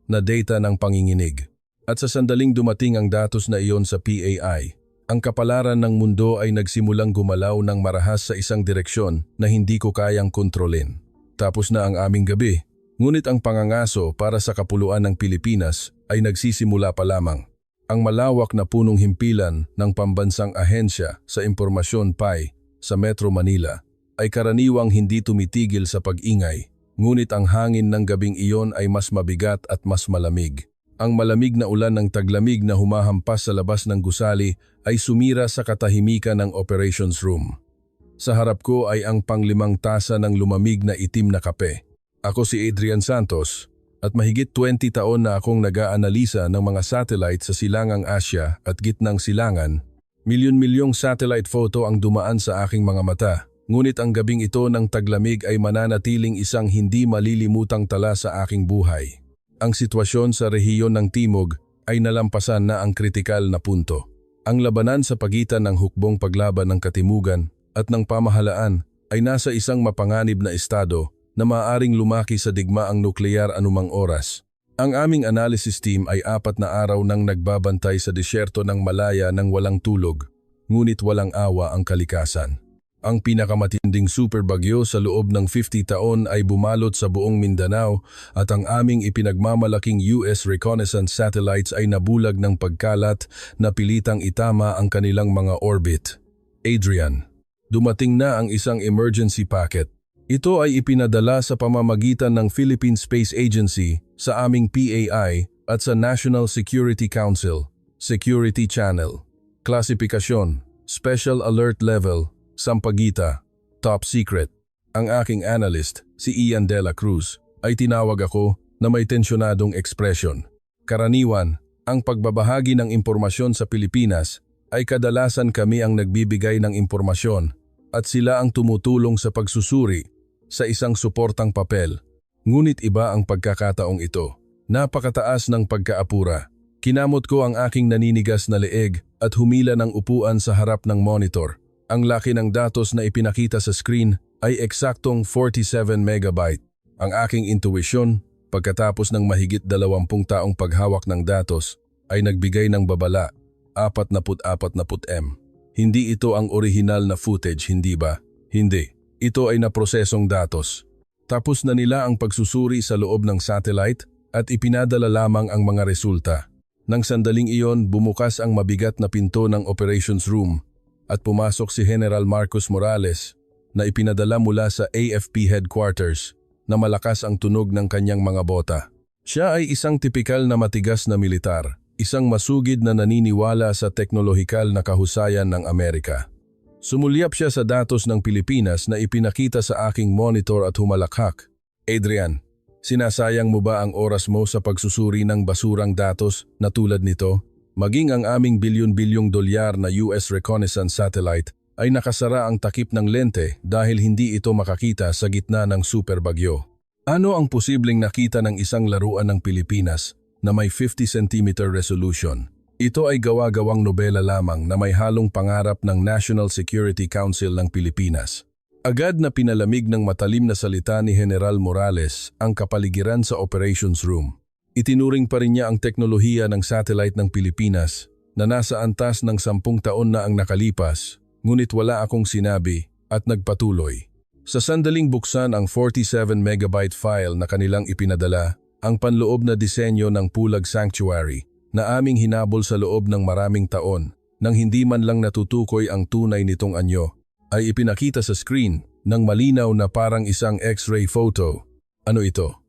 na data ng panginginig. At sa sandaling dumating ang datos na iyon sa PAI, ang kapalaran ng mundo ay nagsimulang gumalaw ng marahas sa isang direksyon na hindi ko kayang kontrolin. Tapos na ang aming gabi, ngunit ang pangangaso para sa kapuluan ng Pilipinas ay nagsisimula pa lamang. Ang malawak na punong himpilan ng Pambansang Ahensya sa Impormasyon PAI sa Metro Manila ay karaniwang hindi tumitigil sa pag-ingay, ngunit ang hangin ng gabing iyon ay mas mabigat at mas malamig. Ang malamig na ulan ng taglamig na humahampas sa labas ng gusali ay sumira sa katahimikan ng operations room. Sa harap ko ay ang pang-5 tasa ng lumamig na itim na kape. Ako si Adrian Santos at mahigit 20 taon na akong nag-aanalisa ng mga satellite sa Silangang Asya at Gitnang Silangan. Milyon-milyong satellite photo ang dumaan sa aking mga mata. Ngunit ang gabing ito ng taglamig ay mananatiling isang hindi malilimutang tala sa aking buhay. Ang sitwasyon sa rehiyon ng Timog ay nalampasan na ang kritikal na punto. Ang labanan sa pagitan ng hukbong paglaban ng katimugan at ng pamahalaan ay nasa isang mapanganib na estado na maaaring lumaki sa digmaang nuklear anumang oras. Ang aming analysis team ay 4 na araw nang nagbabantay sa disyerto ng Malaya ng walang tulog, ngunit walang awa ang kalikasan. Ang pinakamatinding superbagyo sa loob ng 50 taon ay bumalot sa buong Mindanao at ang aming ipinagmamalaking US reconnaissance satellites ay nabulag ng pagkalat na pilitang itama ang kanilang mga orbit. Adrian, dumating na ang isang emergency packet. Ito ay ipinadala sa pamamagitan ng Philippine Space Agency sa aming PAI at sa National Security Council, Security Channel. Klasifikasyon, Special Alert Level, Sampaguita, Top Secret. Ang aking analyst, si Ian De La Cruz, ay tinawag ako na may tensyonadong ekspresyon. Karaniwan, ang pagbabahagi ng impormasyon sa Pilipinas ay kadalasan kami ang nagbibigay ng impormasyon at sila ang tumutulong sa pagsusuri sa isang suportang papel. Ngunit iba ang pagkakataong ito. Napakataas ng pagkaapura. Kinamot ko ang aking naninigas na leeg at humila ng upuan sa harap ng monitor. Ang laki ng datos na ipinakita sa screen ay eksaktong 47 megabyte. Ang aking intuwisyon, pagkatapos ng mahigit 20 taong paghawak ng datos, ay nagbigay ng babala, 44M. Hindi ito ang orihinal na footage, hindi ba? Hindi. Ito ay naprosesong datos. Tapos na nila ang pagsusuri sa loob ng satellite at ipinadala lamang ang mga resulta. Nang sandaling iyon, bumukas ang mabigat na pinto ng operations room at pumasok si General Marcos Morales na ipinadala mula sa AFP headquarters na malakas ang tunog ng kanyang mga bota. Siya ay isang tipikal na matigas na militar, isang masugid na naniniwala sa teknolohikal na kahusayan ng Amerika. Sumulyap siya sa datos ng Pilipinas na ipinakita sa aking monitor at humalakhak. Adrian, sinasayang mo ba ang oras mo sa pagsusuri ng basurang datos na tulad nito? Maging ang aming bilyon-bilyong dolyar na US reconnaissance satellite ay nakasara ang takip ng lente dahil hindi ito makakita sa gitna ng superbagyo. Ano ang posibleng nakita ng isang laruan ng Pilipinas na may 50 cm resolution? Ito ay gawa-gawang nobela lamang na may halong pangarap ng National Security Council ng Pilipinas. Agad na pinalamig ng matalim na salita ni General Morales ang kapaligiran sa operations room. Itinuring pa rin niya ang teknolohiya ng satellite ng Pilipinas na nasa antas ng 10 taon na ang nakalipas, ngunit wala akong sinabi at nagpatuloy. Sa sandaling buksan ang 47 megabyte file na kanilang ipinadala, ang panloob na disenyo ng Pulag Sanctuary na aming hinabol sa loob ng maraming taon nang hindi man lang natutukoy ang tunay nitong anyo, ay ipinakita sa screen ng malinaw na parang isang X-ray photo. Ano ito?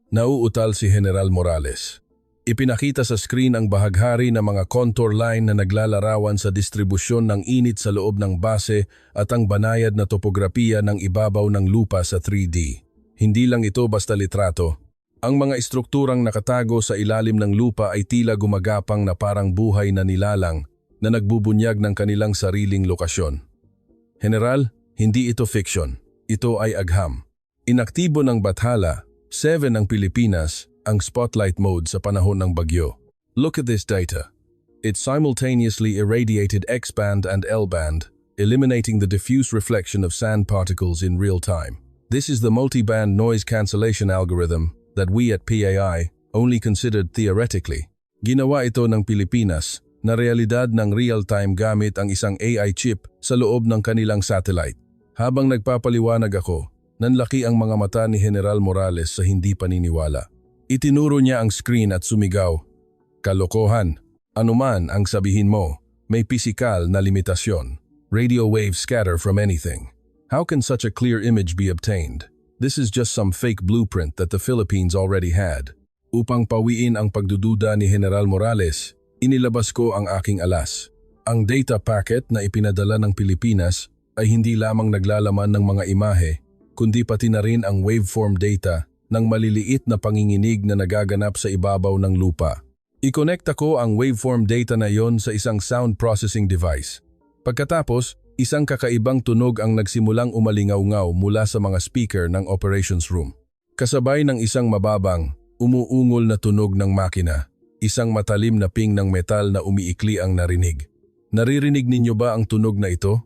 Nauutal si General Morales. Ipinakita sa screen ang bahaghari ng mga contour line na naglalarawan sa distribusyon ng init sa loob ng base at ang banayad na topografiya ng ibabaw ng lupa sa 3D. Hindi lang ito basta litrato. Ang mga estrukturang nakatago sa ilalim ng lupa ay tila gumagapang na parang buhay na nilalang na nagbubunyag ng kanilang sariling lokasyon. General, hindi ito fiction. Ito ay agham. Inaktibo ng Bathala 7 ng Pilipinas ang spotlight mode sa panahon ng bagyo. Look at this data. It simultaneously irradiated X-band and L-band, eliminating the diffuse reflection of sand particles in real time. This is the multi-band noise cancellation algorithm that we at PAI only considered theoretically. Ginawa ito ng Pilipinas na realidad ng real-time gamit ang isang AI chip sa loob ng kanilang satellite. Habang nagpapaliwanag ako, nanlaki ang mga mata ni General Morales sa hindi paniniwala. Itinuro niya ang screen at sumigaw, "Kalokohan, anuman ang sabihin mo, may pisikal na limitasyon. Radio waves scatter from anything. How can such a clear image be obtained? This is just some fake blueprint that the Philippines already had." Upang pawiin ang pagdududa ni General Morales, inilabas ko ang aking alas. Ang data packet na ipinadala ng Pilipinas ay hindi lamang naglalaman ng mga imahe, kundi pati na rin ang waveform data ng maliliit na panginginig na nagaganap sa ibabaw ng lupa. I-connecta ko ang waveform data na yon sa isang sound processing device. Pagkatapos, isang kakaibang tunog ang nagsimulang umalingaw-ngaw mula sa mga speaker ng operations room. Kasabay ng isang mababang, umuungol na tunog ng makina, isang matalim na ping ng metal na umiikli ang narinig. Naririnig ninyo ba ang tunog na ito?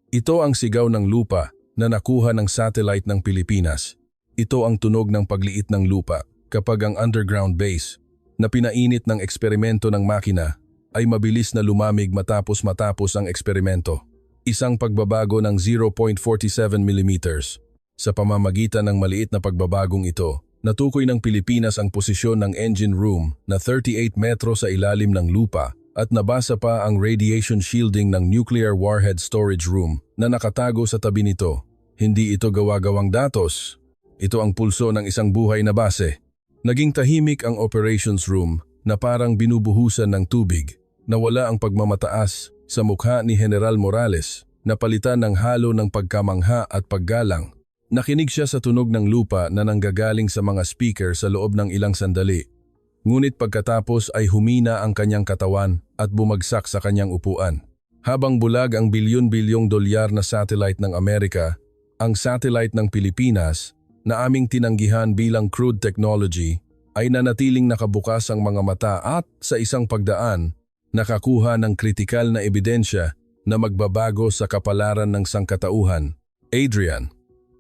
Ito ang sigaw ng lupa na nakuha ng satellite ng Pilipinas. Ito ang tunog ng pagliit ng lupa kapag ang underground base na pinainit ng eksperimento ng makina ay mabilis na lumamig matapos ang eksperimento. Isang pagbabago ng 0.47 mm. Sa pamamagitan ng maliit na pagbabagong ito, natukoy ng Pilipinas ang posisyon ng engine room na 38 metro sa ilalim ng lupa at nabasa pa ang radiation shielding ng nuclear warhead storage room na nakatago sa tabi nito. Hindi ito gawa-gawang datos. Ito ang pulso ng isang buhay na base. Naging tahimik ang operations room na parang binubuhusan ng tubig. Nawala ang pagmamataas sa mukha ni General Morales na palitan ng halo ng pagkamangha at paggalang. Nakinig siya sa tunog ng lupa na nanggagaling sa mga speaker sa loob ng ilang sandali. Ngunit pagkatapos ay humina ang kanyang katawan at bumagsak sa kanyang upuan. Habang bulag ang bilyon-bilyong dolyar na satellite ng Amerika, ang satellite ng Pilipinas na aming tinanggihan bilang crude technology ay nanatiling nakabukas ang mga mata at sa isang pagdaan, nakakuha ng kritikal na ebidensya na magbabago sa kapalaran ng sangkatauhan. Adrian,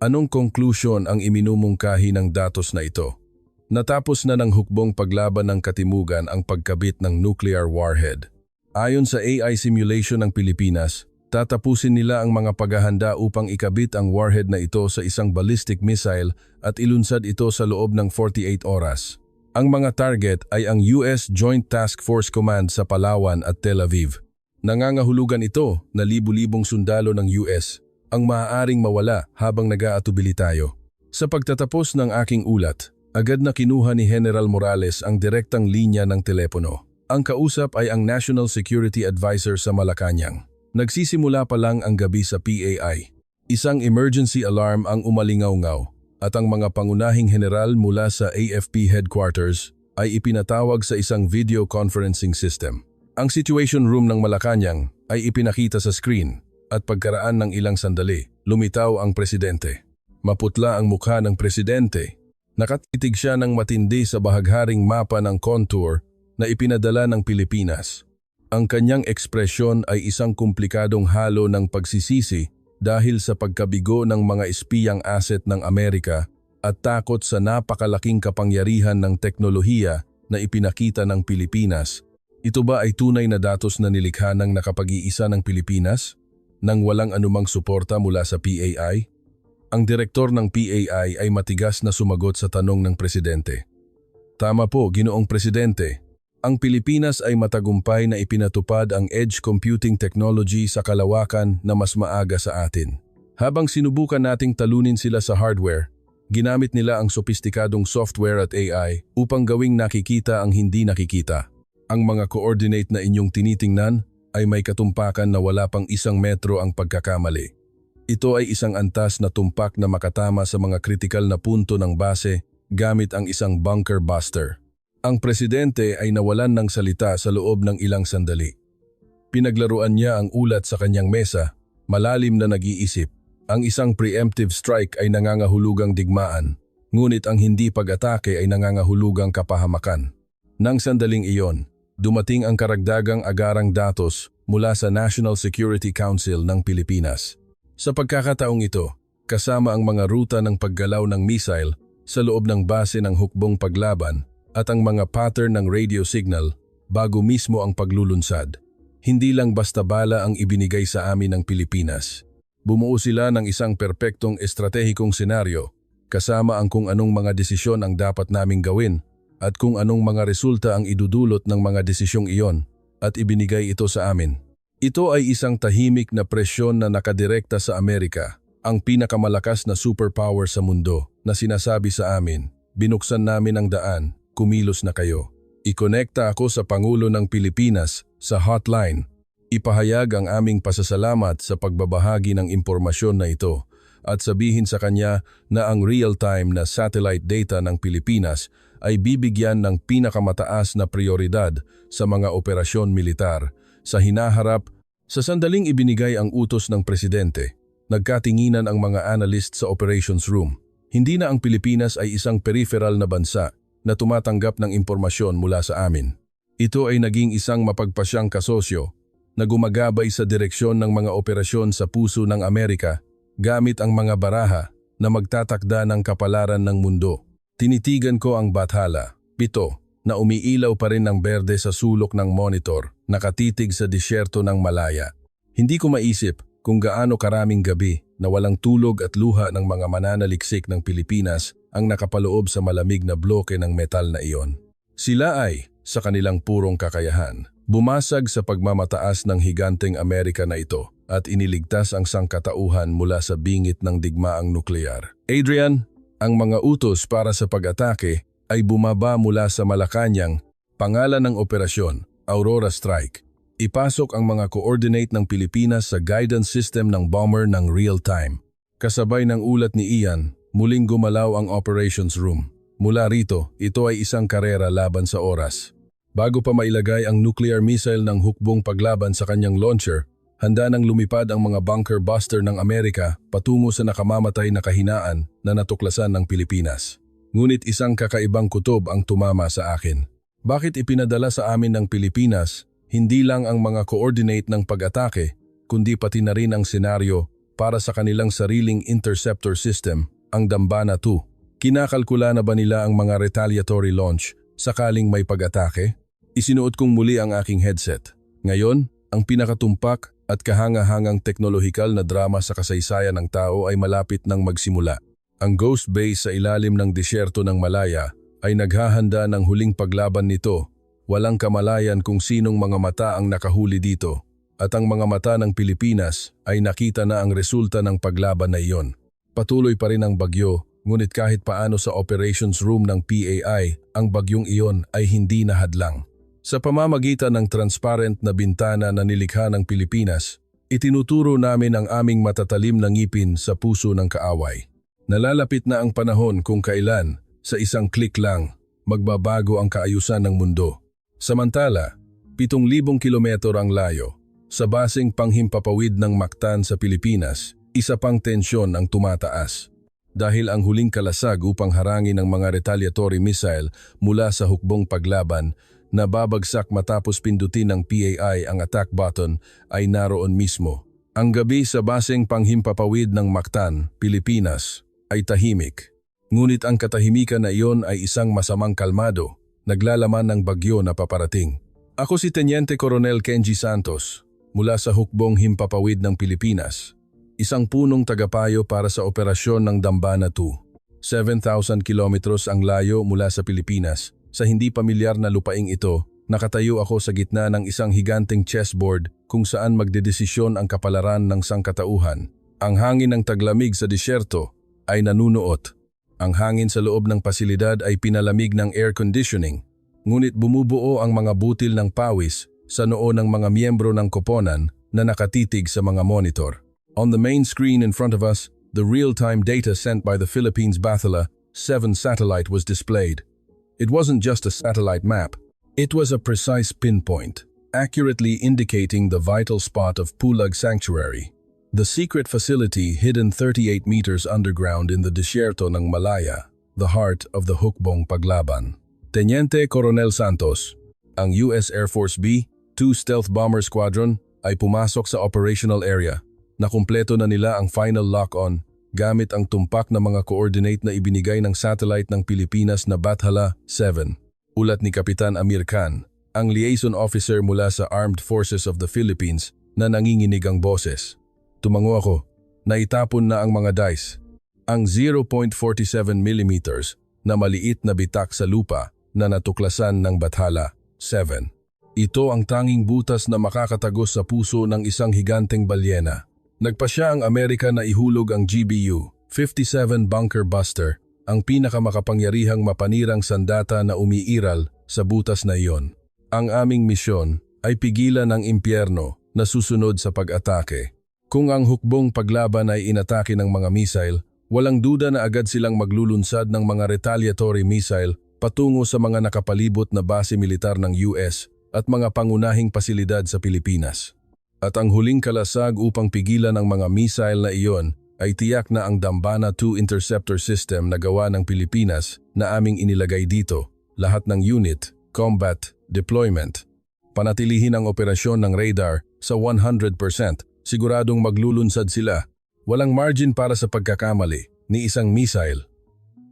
anong conclusion ang iminumungkahi ng datos na ito? Natapos na ng hukbong paglaban ng katimugan ang pagkabit ng nuclear warhead. Ayon sa AI simulation ng Pilipinas, tatapusin nila ang mga paghahanda upang ikabit ang warhead na ito sa isang ballistic missile at ilunsad ito sa loob ng 48 oras. Ang mga target ay ang US Joint Task Force Command sa Palawan at Tel Aviv. Nangangahulugan ito na libu-libong sundalo ng US ang maaaring mawala habang nag-aatubili tayo. Sa pagtatapos ng aking ulat, agad na kinuha ni General Morales ang direktang linya ng telepono. Ang kausap ay ang National Security Advisor sa Malacanang. Nagsisimula pa lang ang gabi sa PAI. Isang emergency alarm ang umalingaw-ngaw at ang mga pangunahing general mula sa AFP headquarters ay ipinatawag sa isang video conferencing system. Ang situation room ng Malacanang ay ipinakita sa screen at pagkaraan ng ilang sandali, lumitaw ang presidente. Maputla ang mukha ng presidente. Nakatitig siya ng matindi sa bahagharing mapa ng contour na ipinadala ng Pilipinas. Ang kanyang ekspresyon ay isang komplikadong halo ng pagsisisi dahil sa pagkabigo ng mga espiyang asset ng Amerika at takot sa napakalaking kapangyarihan ng teknolohiya na ipinakita ng Pilipinas. Ito ba ay tunay na datos na nilikha ng nakapag-iisa ng Pilipinas nang walang anumang suporta mula sa PAI? Ang direktor ng PAI ay matigas na sumagot sa tanong ng presidente. Tama po, Ginoong Presidente. Ang Pilipinas ay matagumpay na ipinatupad ang edge computing technology sa kalawakan na mas maaga sa atin. Habang sinubukan nating talunin sila sa hardware, ginamit nila ang sopistikadong software at AI upang gawing nakikita ang hindi nakikita. Ang mga coordinate na inyong tinitingnan ay may katumpakan na wala pang 1 metro ang pagkakamali. Ito ay isang antas na tumpak na makatama sa mga kritikal na punto ng base gamit ang isang bunker buster. Ang presidente ay nawalan ng salita sa loob ng ilang sandali. Pinaglaruan niya ang ulat sa kanyang mesa, malalim na nag-iisip. Ang isang preemptive strike ay nangangahulugang digmaan, ngunit ang hindi pag-atake ay nangangahulugang kapahamakan. Nang sandaling iyon, dumating ang karagdagang agarang datos mula sa National Security Council ng Pilipinas. Sa pagkakataong ito, kasama ang mga ruta ng paggalaw ng missile sa loob ng base ng hukbong paglaban at ang mga pattern ng radio signal bago mismo ang paglulunsad. Hindi lang basta bala ang ibinigay sa amin ng Pilipinas. Bumuo sila ng isang perpektong estratehikong senaryo kasama ang kung anong mga desisyon ang dapat naming gawin at kung anong mga resulta ang idudulot ng mga desisyong iyon at ibinigay ito sa amin. Ito ay isang tahimik na presyon na nakadirekta sa Amerika, ang pinakamalakas na superpower sa mundo na sinasabi sa amin, binuksan namin ang daan, kumilos na kayo. Ikonekta ako sa Pangulo ng Pilipinas sa hotline. Ipahayag ang aming pasasalamat sa pagbabahagi ng impormasyon na ito at sabihin sa kanya na ang real-time na satellite data ng Pilipinas ay bibigyan ng pinakamataas na prioridad sa mga operasyon militar. Sa hinaharap, sa sandaling ibinigay ang utos ng presidente, nagkatinginan ang mga analyst sa operations room. Hindi na ang Pilipinas ay isang peripheral na bansa na tumatanggap ng impormasyon mula sa amin. Ito ay naging isang mapagpasyang kasosyo na gumagabay sa direksyon ng mga operasyon sa puso ng Amerika gamit ang mga baraha na magtatakda ng kapalaran ng mundo. Tinitigan ko ang bathala, 7, na umiilaw pa rin ng berde sa sulok ng monitor, nakatitig sa disyerto ng Malaya. Hindi ko maisip kung gaano karaming gabi na walang tulog at luha ng mga mananaliksik ng Pilipinas ang nakapaloob sa malamig na bloke ng metal na iyon. Sila ay, sa kanilang purong kakayahan, bumasag sa pagmamataas ng higanteng Amerika na ito at iniligtas ang sangkatauhan mula sa bingit ng digmaang nuklear. Adrian, ang mga utos para sa pag-atake ay bumaba mula sa Malacanang, pangalan ng operasyon, Aurora Strike. Ipasok ang mga coordinate ng Pilipinas sa guidance system ng bomber ng real-time. Kasabay ng ulat ni Ian, muling gumalaw ang operations room. Mula rito, ito ay isang karera laban sa oras. Bago pa mailagay ang nuclear missile ng hukbong paglaban sa kanyang launcher, handa nang lumipad ang mga bunker buster ng Amerika patungo sa nakamamatay na kahinaan na natuklasan ng Pilipinas. Ngunit isang kakaibang kutob ang tumama sa akin. Bakit ipinadala sa amin ng Pilipinas hindi lang ang mga coordinate ng pag-atake, kundi pati na rin ang senaryo para sa kanilang sariling interceptor system, ang Dambana 2. Kinakalkula na ba nila ang mga retaliatory launch sakaling may pag-atake? Isinuot kong muli ang aking headset. Ngayon, ang pinakatumpak at kahangahangang teknolohikal na drama sa kasaysayan ng tao ay malapit nang magsimula. Ang Ghost Base sa ilalim ng disyerto ng Malaya ay naghahanda ng huling paglaban nito. Walang kamalayan kung sinong mga mata ang nakahuli dito at ang mga mata ng Pilipinas ay nakita na ang resulta ng paglaban na iyon. Patuloy pa rin ang bagyo, ngunit kahit paano sa operations room ng PAI, ang bagyong iyon ay hindi nahadlang. Sa pamamagitan ng transparent na bintana na nilikha ng Pilipinas, Itinuturo namin ang aming matatalim na ngipin sa puso ng kaaway. Nalalapit na ang panahon kung kailan, sa isang click lang, magbabago ang kaayusan ng mundo. Samantala, 7,000 kilometro ang layo. Sa basing panghimpapawid ng Mactan sa Pilipinas, isa pang tensyon ang tumataas. Dahil ang huling kalasag upang harangin ang mga retaliatory missile mula sa hukbong paglaban na babagsak matapos pindutin ng PAI ang attack button ay naroon mismo. Ang gabi sa basing panghimpapawid ng Mactan, Pilipinas, ay tahimik. Ngunit ang katahimikan na iyon ay isang masamang kalmado, naglalaman ng bagyo na paparating. Ako si Teniente Coronel Kenji Santos, mula sa hukbong himpapawid ng Pilipinas. Isang punong tagapayo para sa operasyon ng Dambana 2. 7,000 kilometros ang layo mula sa Pilipinas. Sa hindi pamilyar na lupaing ito, nakatayo ako sa gitna ng isang higanteng chessboard kung saan magdedesisyon ang kapalaran ng sangkatauhan. Ang hangin ng taglamig sa disyerto ay nanunuot. Ang hangin sa loob ng pasilidad ay pinalamig ng air conditioning, ngunit bumubuo ang mga butil ng pawis sa noo ng mga miyembro ng koponan na nakatitig sa mga monitor. On the main screen in front of us, the real-time data sent by the Philippines Bathala 7 satellite was displayed. It wasn't just a satellite map. It was a precise pinpoint, accurately indicating the vital spot of Pulag Sanctuary, the secret facility hidden 38 meters underground in the disyerto ng Malaya, the heart of the hukbong paglaban. Teniente Coronel Santos, ang US Air Force B-2 Stealth Bomber Squadron ay pumasok sa operational area. Nakumpleto na nila ang final lock-on gamit ang tumpak na mga coordinate na ibinigay ng satellite ng Pilipinas na Bathala 7. Ulat ni Kapitan Amir Khan, ang liaison officer mula sa Armed Forces of the Philippines na nanginginig ang boses. Tumango ako, naitapon na ang mga dice. Ang 0.47mm na maliit na bitak sa lupa na natuklasan ng Bathala 7. Ito ang tanging butas na makakatagos sa puso ng isang higanteng balyena. Nagpasya ang Amerika na ihulog ang GBU-57 Bunker Buster, ang pinakamakapangyarihang mapanirang sandata na umiiral sa butas na iyon. Ang aming misyon ay pigilan ang impyerno na susunod sa pag-atake. Kung ang hukbong paglaban ay inatake ng mga missile, walang duda na agad silang maglulunsad ng mga retaliatory missile patungo sa mga nakapalibot na base militar ng US at mga pangunahing pasilidad sa Pilipinas. At ang huling kalasag upang pigilan ang mga missile na iyon ay tiyak na ang Dambana 2 interceptor system na gawa ng Pilipinas na aming inilagay dito, lahat ng unit, combat, deployment. Panatilihin ang operasyon ng radar sa 100%, siguradong maglulunsad sila. Walang margin para sa pagkakamali ni isang missile.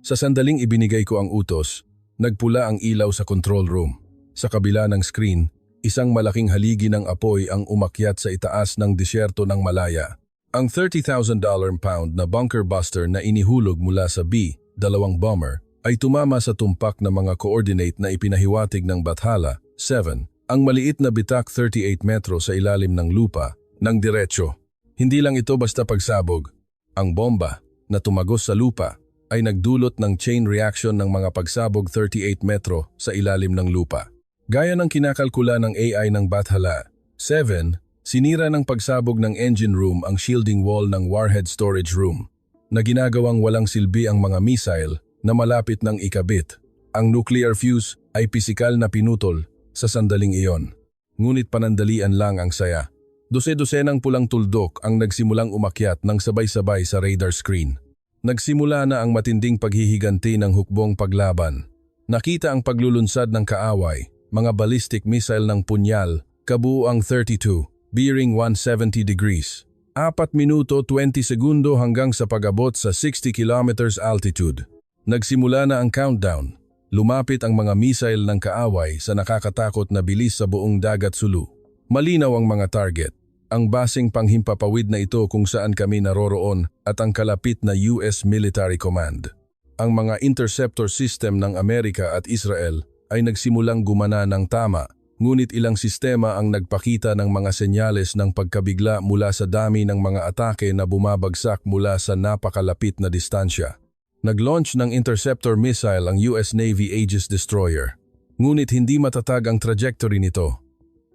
Sa sandaling ibinigay ko ang utos, nagpula ang ilaw sa control room. Sa kabila ng screen, isang malaking haligi ng apoy ang umakyat sa itaas ng disyerto ng Malaya. Ang $30,000 pound na bunker buster na inihulog mula sa B-2 bomber ay tumama sa tumpak na mga coordinate na ipinahiwatig ng Bathala 7, ang maliit na bitak 38 metro sa ilalim ng lupa, ng diretsyo. Hindi lang ito basta pagsabog. Ang bomba na tumagos sa lupa ay nagdulot ng chain reaction ng mga pagsabog 38 metro sa ilalim ng lupa. Gaya ng kinakalkula ng AI ng Bathala 7, sinira ng pagsabog ng engine room ang shielding wall ng warhead storage room, na ginagawang walang silbi ang mga missile na malapit ng ikabit. Ang nuclear fuse ay pisikal na pinutol sa sandaling iyon. Ngunit panandalian lang ang saya. Dose-dosenang pulang tuldok ang nagsimulang umakyat ng sabay-sabay sa radar screen. Nagsimula na ang matinding paghihiganti ng hukbong paglaban. Nakita ang paglulunsad ng kaaway, mga ballistic missile ng punyal, kabuuang 32, bearing 170 degrees. 4 minuto 20 segundo hanggang sa pag-abot sa 60 kilometers altitude. Nagsimula na ang countdown. Lumapit ang mga missile ng kaaway sa nakakatakot na bilis sa buong dagat Sulu. Malinaw ang mga target. Ang basing panghimpapawid na ito kung saan kami naroroon at ang kalapit na US Military Command. Ang mga interceptor system ng Amerika at Israel ay nagsimulang gumana ng tama, ngunit ilang sistema ang nagpakita ng mga senyales ng pagkabigla mula sa dami ng mga atake na bumabagsak mula sa napakalapit na distansya. Nag-launch ng interceptor missile ang US Navy Aegis Destroyer, ngunit hindi matatag ang trajectory nito.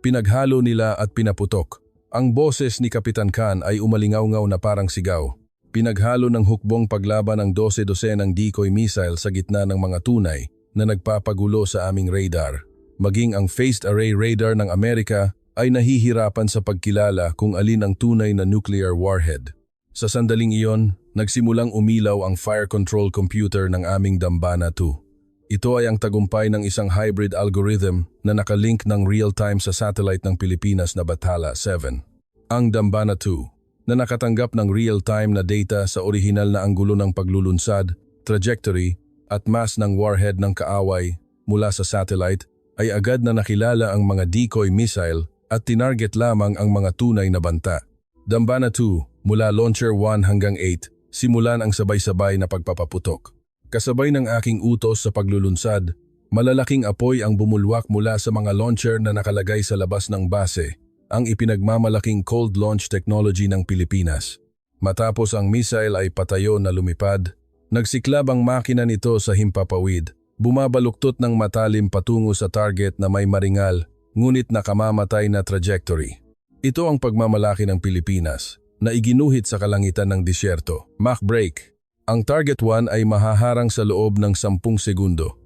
Pinaghalo nila at pinaputok. Ang boses ni Kapitan Khan ay umalingaw-ngaw na parang sigaw. Pinaghalo ng hukbong paglaban ang 12-dosenang decoy missile sa gitna ng mga tunay na nagpapagulo sa aming radar. Maging ang Phased Array Radar ng Amerika ay nahihirapan sa pagkilala kung alin ang tunay na nuclear warhead. Sa sandaling iyon, nagsimulang umilaw ang fire control computer ng aming Dambana 2. Ito ay ang tagumpay ng isang hybrid algorithm na nakalink ng real-time sa satellite ng Pilipinas na Bathala 7. Ang Dambana 2, na nakatanggap ng real-time na data sa orihinal na anggulo ng paglulunsad, trajectory, at mass ng warhead ng kaaway mula sa satellite, ay agad na nakilala ang mga decoy missile at tinarget lamang ang mga tunay na banta. Dambana 2, mula Launcher 1 hanggang 8, simulan ang sabay-sabay na pagpapaputok. Kasabay ng aking utos sa paglulunsad, malalaking apoy ang bumulwak mula sa mga launcher na nakalagay sa labas ng base, ang ipinagmamalaking cold launch technology ng Pilipinas. Matapos ang missile ay patayo na lumipad, nagsiklab ang makina nito sa himpapawid, bumabaluktot ng matalim patungo sa target na may maringal, ngunit nakamamatay na trajectory. Ito ang pagmamalaki ng Pilipinas, na iginuhit sa kalangitan ng disyerto. Mach break. Ang target 1 ay mahaharang sa loob ng 10 segundo.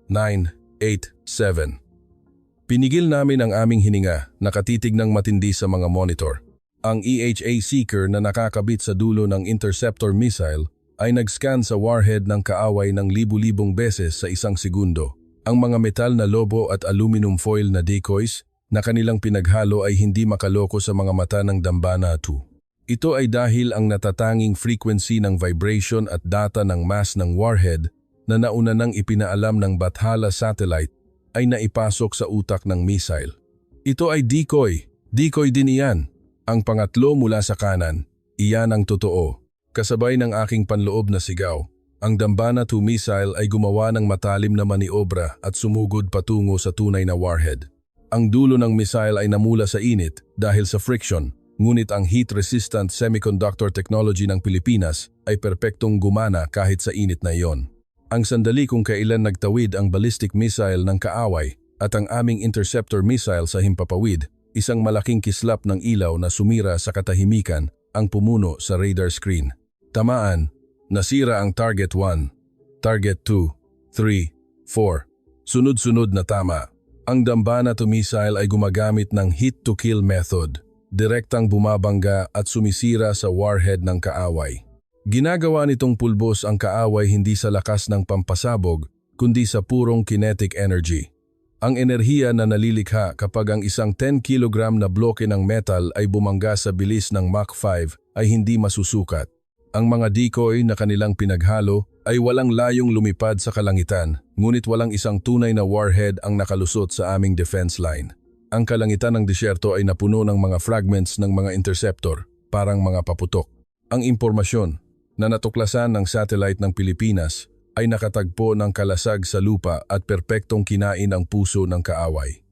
9, 8, 7. Pinigil namin ang aming hininga, nakatitig ng matindi sa mga monitor. Ang EHA seeker na nakakabit sa dulo ng interceptor missile ay nag-scan sa warhead ng kaaway ng libu-libong beses sa 1 segundo. Ang mga metal na lobo at aluminum foil na decoys na kanilang pinaghalo ay hindi makaloko sa mga mata ng Dambana 2. Ito ay dahil ang natatanging frequency ng vibration at data ng mass ng warhead na nauna nang ipinaalam ng Bathala satellite ay naipasok sa utak ng missile. Ito ay decoy. Decoy din iyan. Ang pangatlo mula sa kanan, iyan ang totoo. Kasabay ng aking panloob na sigaw, ang Dambana 2 missile ay gumawa ng matalim na maniobra at sumugod patungo sa tunay na warhead. Ang dulo ng missile ay namula sa init dahil sa friction, ngunit ang heat-resistant semiconductor technology ng Pilipinas ay perpektong gumana kahit sa init na iyon. Ang sandali kung kailan nagtawid ang ballistic missile ng kaaway at ang aming interceptor missile sa himpapawid, isang malaking kislap ng ilaw na sumira sa katahimikan ang pumuno sa radar screen. Tamaan, nasira ang target 1, target 2, 3, 4. Sunod-sunod na tama. Ang Dambana 2 missile ay gumagamit ng hit-to-kill method, direktang bumabangga at sumisira sa warhead ng kaaway. Ginagawa nitong pulbos ang kaaway hindi sa lakas ng pampasabog, kundi sa purong kinetic energy. Ang enerhiya na nalilikha kapag ang isang 10 kg na bloke ng metal ay bumangga sa bilis ng Mach 5 ay hindi masusukat. Ang mga decoy na kanilang pinaghalo ay walang layong lumipad sa kalangitan, ngunit walang isang tunay na warhead ang nakalusot sa aming defense line. Ang kalangitan ng disyerto ay napuno ng mga fragments ng mga interceptor, parang mga paputok. Ang impormasyon na natuklasan ng satellite ng Pilipinas ay nakatagpo ng kalasag sa lupa at perpektong kinain ang puso ng kaaway.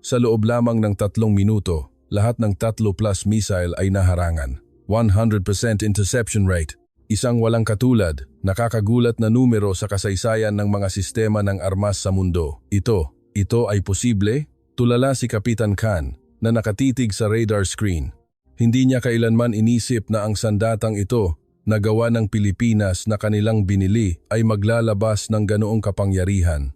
Sa loob lamang ng 3 minuto, lahat ng 3+ missile ay naharangan. 100% interception rate, isang walang katulad, nakakagulat na numero sa kasaysayan ng mga sistema ng armas sa mundo. Ito ay posible? Tulala si Kapitan Khan na nakatitig sa radar screen. Hindi niya kailanman inisip na ang sandatang ito na gawa ng Pilipinas na kanilang binili ay maglalabas ng ganoong kapangyarihan.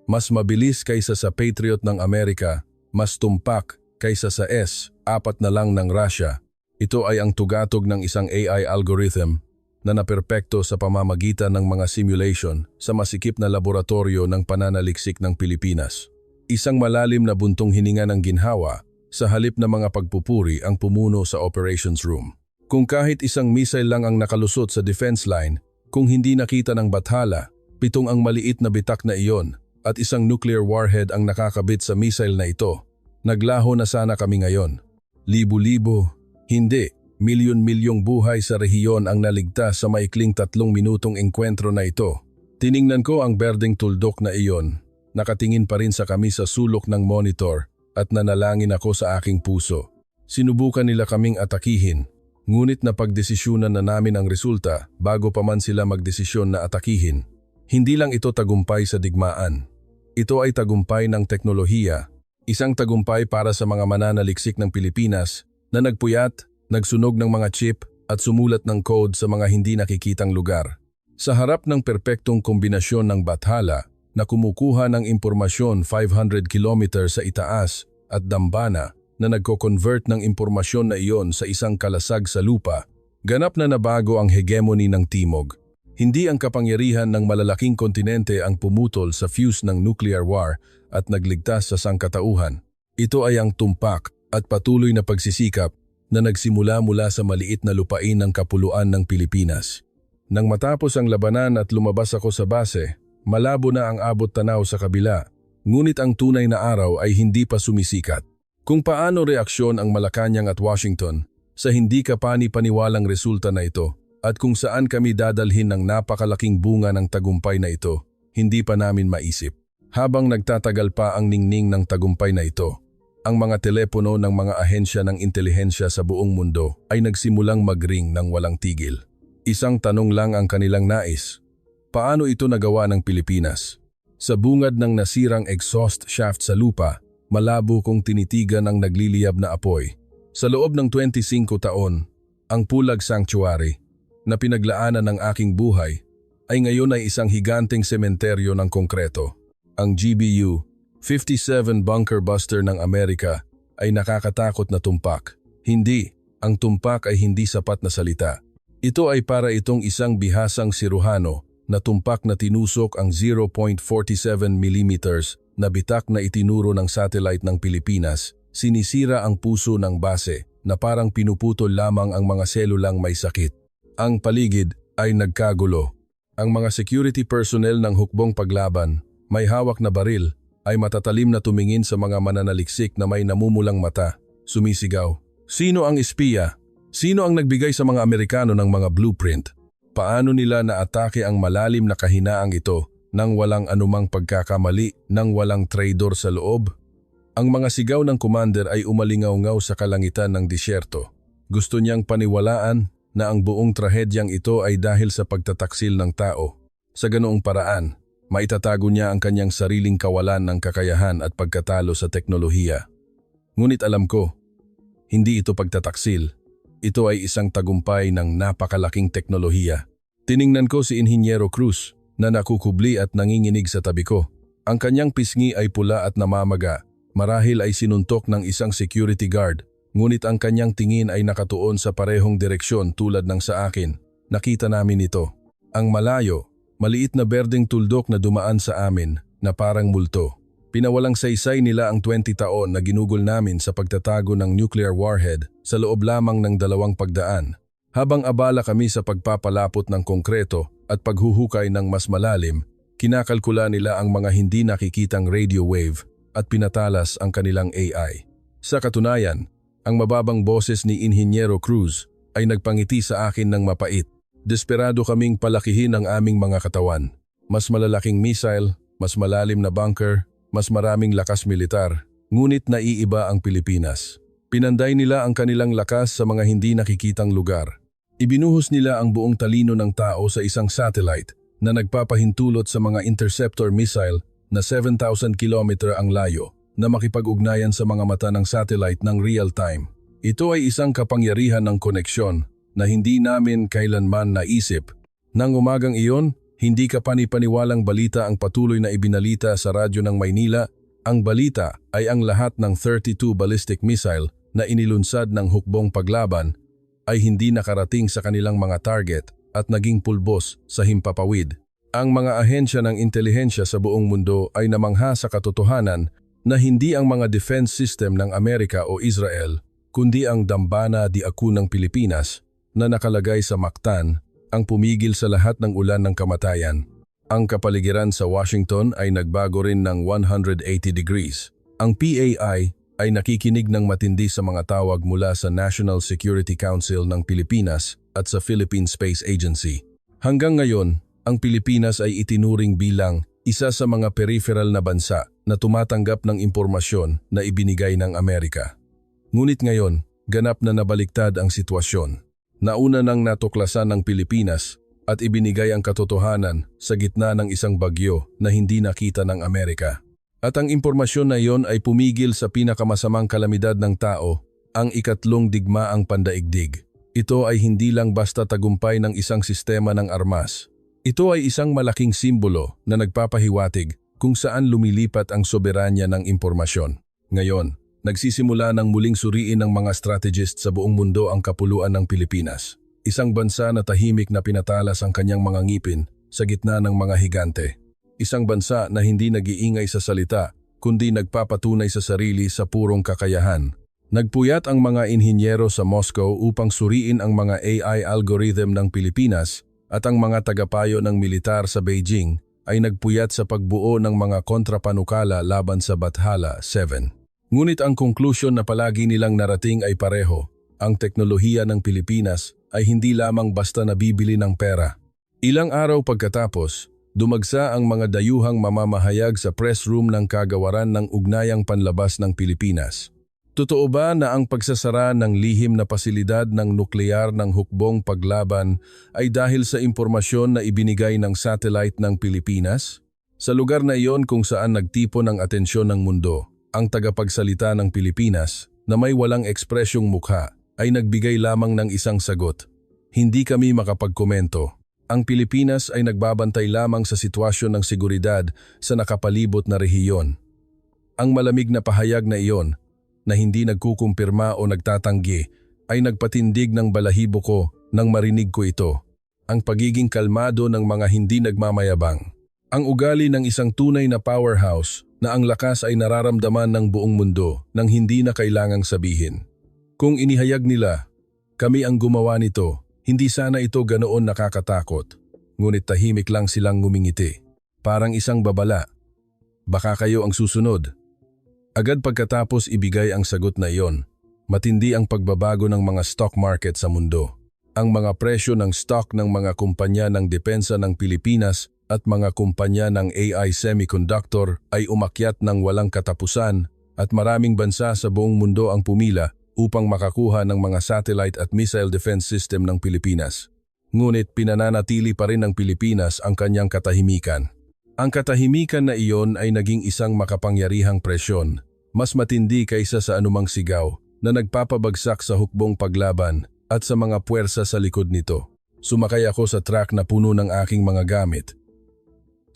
Mas mabilis kaysa sa Patriot ng Amerika, mas tumpak kaysa sa S-4 na lang ng Russia. Ito ay ang tugatog ng isang AI algorithm na naperpekto sa pamamagitan ng mga simulation sa masikip na laboratorio ng pananaliksik ng Pilipinas. Isang malalim na buntong hininga ng ginhawa sa halip na mga pagpupuri ang pumuno sa operations room. Kung kahit isang missile lang ang nakalusot sa defense line, kung hindi nakita ng Bathala, 7 ang maliit na bitak na iyon at isang nuclear warhead ang nakakabit sa missile na ito, naglaho na sana kami ngayon. Libo-libo, hindi, milyon-milyong buhay sa rehiyon ang naligtas sa maikling 3 minutong engkwentro na ito. Tiningnan ko ang berdeng tuldok na iyon, nakatingin pa rin sa kami sa sulok ng monitor at nanalangin ako sa aking puso. Sinubukan nila kaming atakihin, ngunit napagdesisyunan na namin ang resulta bago pa man sila magdesisyon na atakihin. Hindi lang ito tagumpay sa digmaan. Ito ay tagumpay ng teknolohiya, isang tagumpay para sa mga mananaliksik ng Pilipinas na nagpuyat, nagsunog ng mga chip at sumulat ng code sa mga hindi nakikitang lugar. Sa harap ng perpektong kombinasyon ng bathala na kumukuha ng impormasyon 500 kilometer sa itaas at dambana na nagko-convert ng impormasyon na iyon sa isang kalasag sa lupa, ganap na nabago ang hegemony ng Timog. Hindi ang kapangyarihan ng malalaking kontinente ang pumutol sa fuse ng nuclear war at nagligtas sa sangkatauhan. Ito ay ang tumpak at patuloy na pagsisikap na nagsimula mula sa maliit na lupain ng kapuluan ng Pilipinas. Nang matapos ang labanan at lumabas ako sa base, malabo na ang abot tanaw sa kabila, ngunit ang tunay na araw ay hindi pa sumisikat. Kung paano reaksyon ang Malacanang at Washington sa hindi kapani-paniwalang resulta na ito at kung saan kami dadalhin ng napakalaking bunga ng tagumpay na ito, hindi pa namin maisip. Habang nagtatagal pa ang ningning ng tagumpay na ito, ang mga telepono ng mga ahensya ng intelihensya sa buong mundo ay nagsimulang mag-ring ng walang tigil. Isang tanong lang ang kanilang nais. Paano ito nagawa ng Pilipinas? Sa bungad ng nasirang exhaust shaft sa lupa, malabo kong tinitigan ang nagliliyab na apoy. Sa loob ng 25 taon, ang Pulag Sanctuary, na pinaglaanan ng aking buhay, ay ngayon ay isang higanteng sementeryo ng konkreto. Ang GBU, 57 Bunker Buster ng Amerika, ay nakakatakot na tumpak. Hindi, ang tumpak ay hindi sapat na salita. Ito ay para itong isang bihasang siruhano na tumpak na tinusok ang 0.47 mm na bitak na itinuro ng satellite ng Pilipinas, sinisira ang puso ng base na parang pinuputol lamang ang mga selulang may sakit. Ang paligid ay nagkagulo. Ang mga security personnel ng hukbong paglaban, may hawak na baril, ay matatalim na tumingin sa mga mananaliksik na may namumulang mata, sumisigaw. Sino ang espiya? Sino ang nagbigay sa mga Amerikano ng mga blueprint? Paano nila naatake ang malalim na kahinaang ito nang walang anumang pagkakamali, nang walang traidor sa loob? Ang mga sigaw ng commander ay umalingaw-ngaw sa kalangitan ng disyerto. Gusto niyang paniwalaan na ang buong trahedyang ito ay dahil sa pagtataksil ng tao. Sa ganoong paraan, maitatago niya ang kanyang sariling kawalan ng kakayahan at pagkatalo sa teknolohiya. Ngunit alam ko, hindi ito pagtataksil. Ito ay isang tagumpay ng napakalaking teknolohiya. Tiningnan ko si Inhinyero Cruz na nakukubli at nanginginig sa tabi ko. Ang kanyang pisngi ay pula at namamaga. Marahil ay sinuntok ng isang security guard. Ngunit ang kanyang tingin ay nakatuon sa parehong direksyon tulad ng sa akin. Nakita namin ito. Ang malayo, maliit na berdeng tuldok na dumaan sa amin na parang multo. Pinawalang saysay nila ang 20 taon na ginugol namin sa pagtatago ng nuclear warhead sa loob lamang ng 2 pagdaan. Habang abala kami sa pagpapalapot ng konkreto at paghuhukay ng mas malalim, kinakalkula nila ang mga hindi nakikitang radio wave at pinatalas ang kanilang AI. Sa katunayan, ang mababang boses ni Inhinyero Cruz ay nagpangiti sa akin ng mapait. Desperado kaming palakihin ang aming mga katawan. Mas malalaking missile, mas malalim na bunker, mas maraming lakas militar, ngunit naiiba ang Pilipinas. Pinanday nila ang kanilang lakas sa mga hindi nakikitang lugar. Ibinuhos nila ang buong talino ng tao sa isang satellite na nagpapahintulot sa mga interceptor missile na 7,000 kilometer ang layo na makipag-ugnayan sa mga mata ng satellite ng real time. Ito ay isang kapangyarihan ng koneksyon na hindi namin kailanman naisip. Nang umagang iyon, hindi kapani-paniwalang balita ang patuloy na ibinalita sa radyo ng Maynila. Ang balita ay ang lahat ng 32 ballistic missile na inilunsad ng hukbong paglaban ay hindi nakarating sa kanilang mga target at naging pulbos sa himpapawid. Ang mga ahensya ng intelihensya sa buong mundo ay namangha sa katotohanan na hindi ang mga defense system ng Amerika o Israel, kundi ang dambana di Aku ng Pilipinas na nakalagay sa Mactan ang pumigil sa lahat ng ulan ng kamatayan. Ang kapaligiran sa Washington ay nagbago rin ng 180 degrees. Ang PAI ay nakikinig ng matindi sa mga tawag mula sa National Security Council ng Pilipinas at sa Philippine Space Agency. Hanggang ngayon, ang Pilipinas ay itinuring bilang isa sa mga peripheral na bansa na tumatanggap ng impormasyon na ibinigay ng Amerika. Ngunit ngayon, ganap na nabaliktad ang sitwasyon. Nauna nang natuklasan ng Pilipinas at ibinigay ang katotohanan sa gitna ng isang bagyo na hindi nakita ng Amerika. At ang impormasyon na iyon ay pumigil sa pinakamasamang kalamidad ng tao ang ikatlong digmaang pandaigdig. Ito ay hindi lang basta tagumpay ng isang sistema ng armas. Ito ay isang malaking simbolo na nagpapahiwatig kung saan lumilipat ang soberanya ng impormasyon. Ngayon, nagsisimula ng muling suriin ng mga strategist sa buong mundo ang kapuluan ng Pilipinas. Isang bansa na tahimik na pinatalas ang kanyang mga ngipin sa gitna ng mga higante. Isang bansa na hindi nag-iingay sa salita, kundi nagpapatunay sa sarili sa purong kakayahan. Nagpuyat ang mga inhinyero sa Moscow upang suriin ang mga AI algorithm ng Pilipinas at ang mga tagapayo ng militar sa Beijing ay nagpuyat sa pagbuo ng mga kontrapanukala laban sa Bathala 7. Ngunit ang konklusyon na palagi nilang narating ay pareho. Ang teknolohiya ng Pilipinas ay hindi lamang basta nabibili ng pera. Ilang araw pagkatapos, dumagsa ang mga dayuhang mamamahayag sa press room ng kagawaran ng Ugnayang Panlabas ng Pilipinas. Totoo ba na ang pagsasara ng lihim na pasilidad ng nuklear ng hukbong paglaban ay dahil sa impormasyon na ibinigay ng satellite ng Pilipinas? Sa lugar na iyon kung saan nagtipon ang atensyon ng mundo, ang tagapagsalita ng Pilipinas na may walang ekspresyong mukha ay nagbigay lamang ng isang sagot. Hindi kami makapagkomento. Ang Pilipinas ay nagbabantay lamang sa sitwasyon ng seguridad sa nakapalibot na rehiyon. Ang malamig na pahayag na iyon, na hindi nagkukumpirma o nagtatanggi, ay nagpatindig ng balahibo ko nang marinig ko ito. Ang pagiging kalmado ng mga hindi nagmamayabang. Ang ugali ng isang tunay na powerhouse na ang lakas ay nararamdaman ng buong mundo nang hindi na kailangang sabihin. Kung inihayag nila, kami ang gumawa nito, hindi sana ito ganoon nakakatakot. Ngunit tahimik lang silang ngumingiti. Parang isang babala. Baka kayo ang susunod. Agad pagkatapos ibigay ang sagot na iyon, matindi ang pagbabago ng mga stock market sa mundo. Ang mga presyo ng stock ng mga kumpanya ng depensa ng Pilipinas at mga kumpanya ng AI semiconductor ay umakyat ng walang katapusan at maraming bansa sa buong mundo ang pumila upang makakuha ng mga satellite at missile defense system ng Pilipinas. Ngunit pinananatili pa rin ng Pilipinas ang kanyang katahimikan. Ang katahimikan na iyon ay naging isang makapangyarihang presyon, mas matindi kaysa sa anumang sigaw na nagpapabagsak sa hukbong paglaban at sa mga puwersa sa likod nito. Sumakay ako sa truck na puno ng aking mga gamit.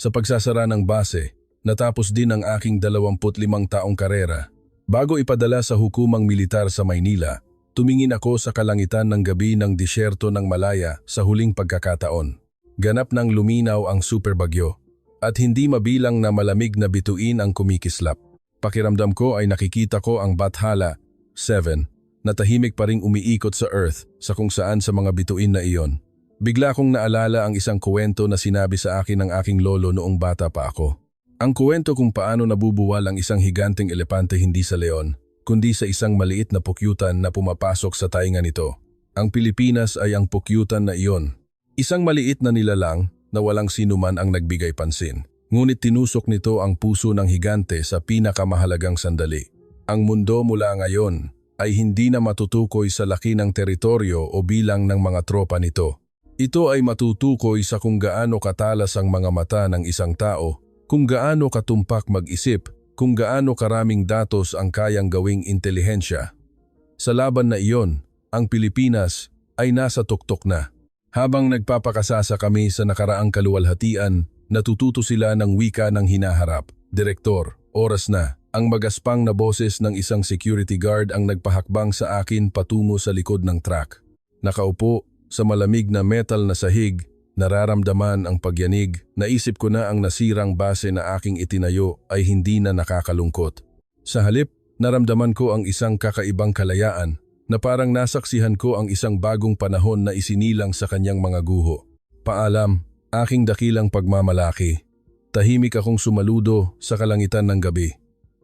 Sa pagsasara ng base, natapos din ang aking 25 taong karera. Bago ipadala sa hukumang militar sa Maynila, tumingin ako sa kalangitan ng gabi ng disyerto ng Malaya sa huling pagkakataon. Ganap ng luminaw ang superbagyo. At hindi mabilang na malamig na bituin ang kumikislap. Pakiramdam ko ay nakikita ko ang Bathala 7 na tahimik pa ring umiikot sa Earth sa kung saan sa mga bituin na iyon. Bigla kong naalala ang isang kuwento na sinabi sa akin ng aking lolo noong bata pa ako. Ang kuwento kung paano nabubuwal ang isang higanting elepante hindi sa leon, kundi sa isang maliit na pukyutan na pumapasok sa tainga nito. Ang Pilipinas ay ang pukyutan na iyon. Isang maliit na nilalang na walang sinuman ang nagbigay pansin. Ngunit tinusok nito ang puso ng higante sa pinakamahalagang sandali. Ang mundo mula ngayon ay hindi na matutukoy sa laki ng teritoryo o bilang ng mga tropa nito. Ito ay matutukoy sa kung gaano katalas ang mga mata ng isang tao, kung gaano katumpak mag-isip, kung gaano karaming datos ang kayang gawing intelihensya. Sa laban na iyon, ang Pilipinas ay nasa tuktok na. Habang nagpapakasasa kami sa nakaraang kaluwalhatian, natututo sila ng wika ng hinaharap. Direktor, oras na. Ang magaspang na boses ng isang security guard ang nagpahakbang sa akin patungo sa likod ng truck. Nakaupo sa malamig na metal na sahig, nararamdaman ang pagyanig. Naisip ko na ang nasirang base na aking itinayo ay hindi na nakakalungkot. Sa halip, naramdaman ko ang isang kakaibang kalayaan na parang nasaksihan ko ang isang bagong panahon na isinilang sa kanyang mga guho. Paalam, aking dakilang pagmamalaki. Tahimik akong sumaludo sa kalangitan ng gabi.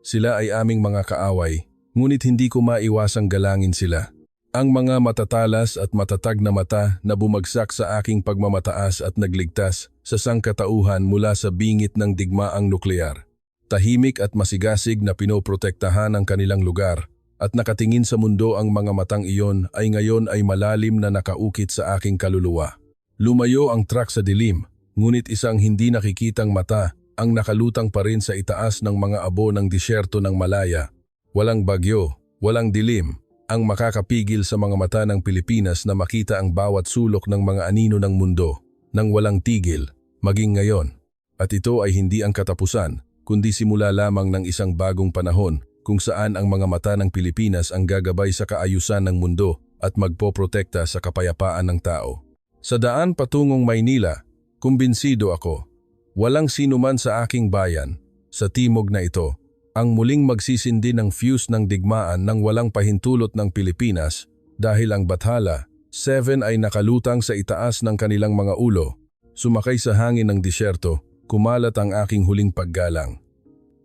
Sila ay aming mga kaaway, ngunit hindi ko maiwasang galangin sila. Ang mga matatalas at matatag na mata na bumagsak sa aking pagmamataas at nagligtas sa sangkatauhan mula sa bingit ng digmaang nuklear. Tahimik at masigasig na pinoprotektahan ang kanilang lugar. At nakatingin sa mundo ang mga matang iyon ay ngayon ay malalim na nakaukit sa aking kaluluwa. Lumayo ang truck sa dilim, ngunit isang hindi nakikitang mata ang nakalutang pa rin sa itaas ng mga abo ng disyerto ng Malaya. Walang bagyo, walang dilim, ang makakapigil sa mga mata ng Pilipinas na makita ang bawat sulok ng mga anino ng mundo nang walang tigil, maging ngayon. At ito ay hindi ang katapusan, kundi simula lamang ng isang bagong panahon kung saan ang mga mata ng Pilipinas ang gagabay sa kaayusan ng mundo at magpoprotekta sa kapayapaan ng tao. Sa daan patungong Maynila, kumbinsido ako, walang sinuman sa aking bayan, sa timog na ito, ang muling magsisindi ng fuse ng digmaan nang walang pahintulot ng Pilipinas dahil ang Bathala 7 ay nakalutang sa itaas ng kanilang mga ulo, sumakay sa hangin ng disyerto, kumalat ang aking huling paggalang.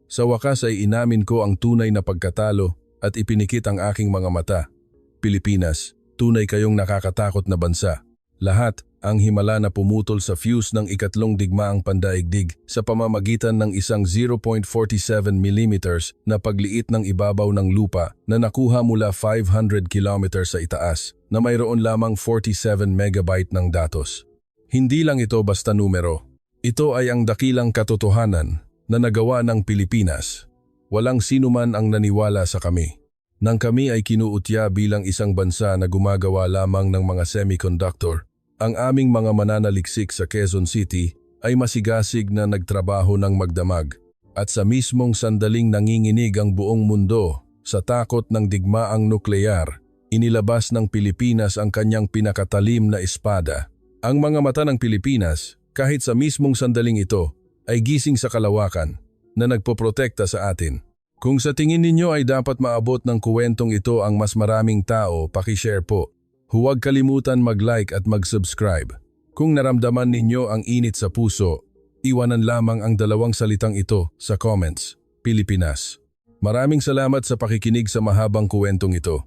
Sa wakas ay inamin ko ang tunay na pagkatalo at ipinikit ang aking mga mata. Pilipinas, tunay kayong nakakatakot na bansa. Lahat ang himala na pumutol sa fuse ng ikatlong digmaang pandaigdig sa pamamagitan ng isang 0.47 mm na pagliit ng ibabaw ng lupa na nakuha mula 500 km sa itaas na mayroon lamang 47 megabyte ng datos. Hindi lang ito basta numero. Ito ay ang dakilang katotohanan na nagawa ng Pilipinas. Walang sinuman ang naniwala sa kami. Nang kami ay kinuutya bilang isang bansa na gumagawa lamang ng mga semiconductor, ang aming mga mananaliksik sa Quezon City ay masigasig na nagtrabaho ng magdamag at sa mismong sandaling nanginginig ang buong mundo sa takot ng digmaang nuklear, inilabas ng Pilipinas ang kanyang pinakatalim na espada. Ang mga mata ng Pilipinas, kahit sa mismong sandaling ito, ay gising sa kalawakan na nagpoprotekta sa atin. Kung sa tingin ninyo ay dapat maabot ng kuwentong ito ang mas maraming tao, pakishare po. Huwag kalimutan mag-like at mag-subscribe. Kung naramdaman ninyo ang init sa puso, iwanan lamang ang dalawang salitang ito sa comments. Pilipinas. Maraming salamat sa pakikinig sa mahabang kuwentong ito.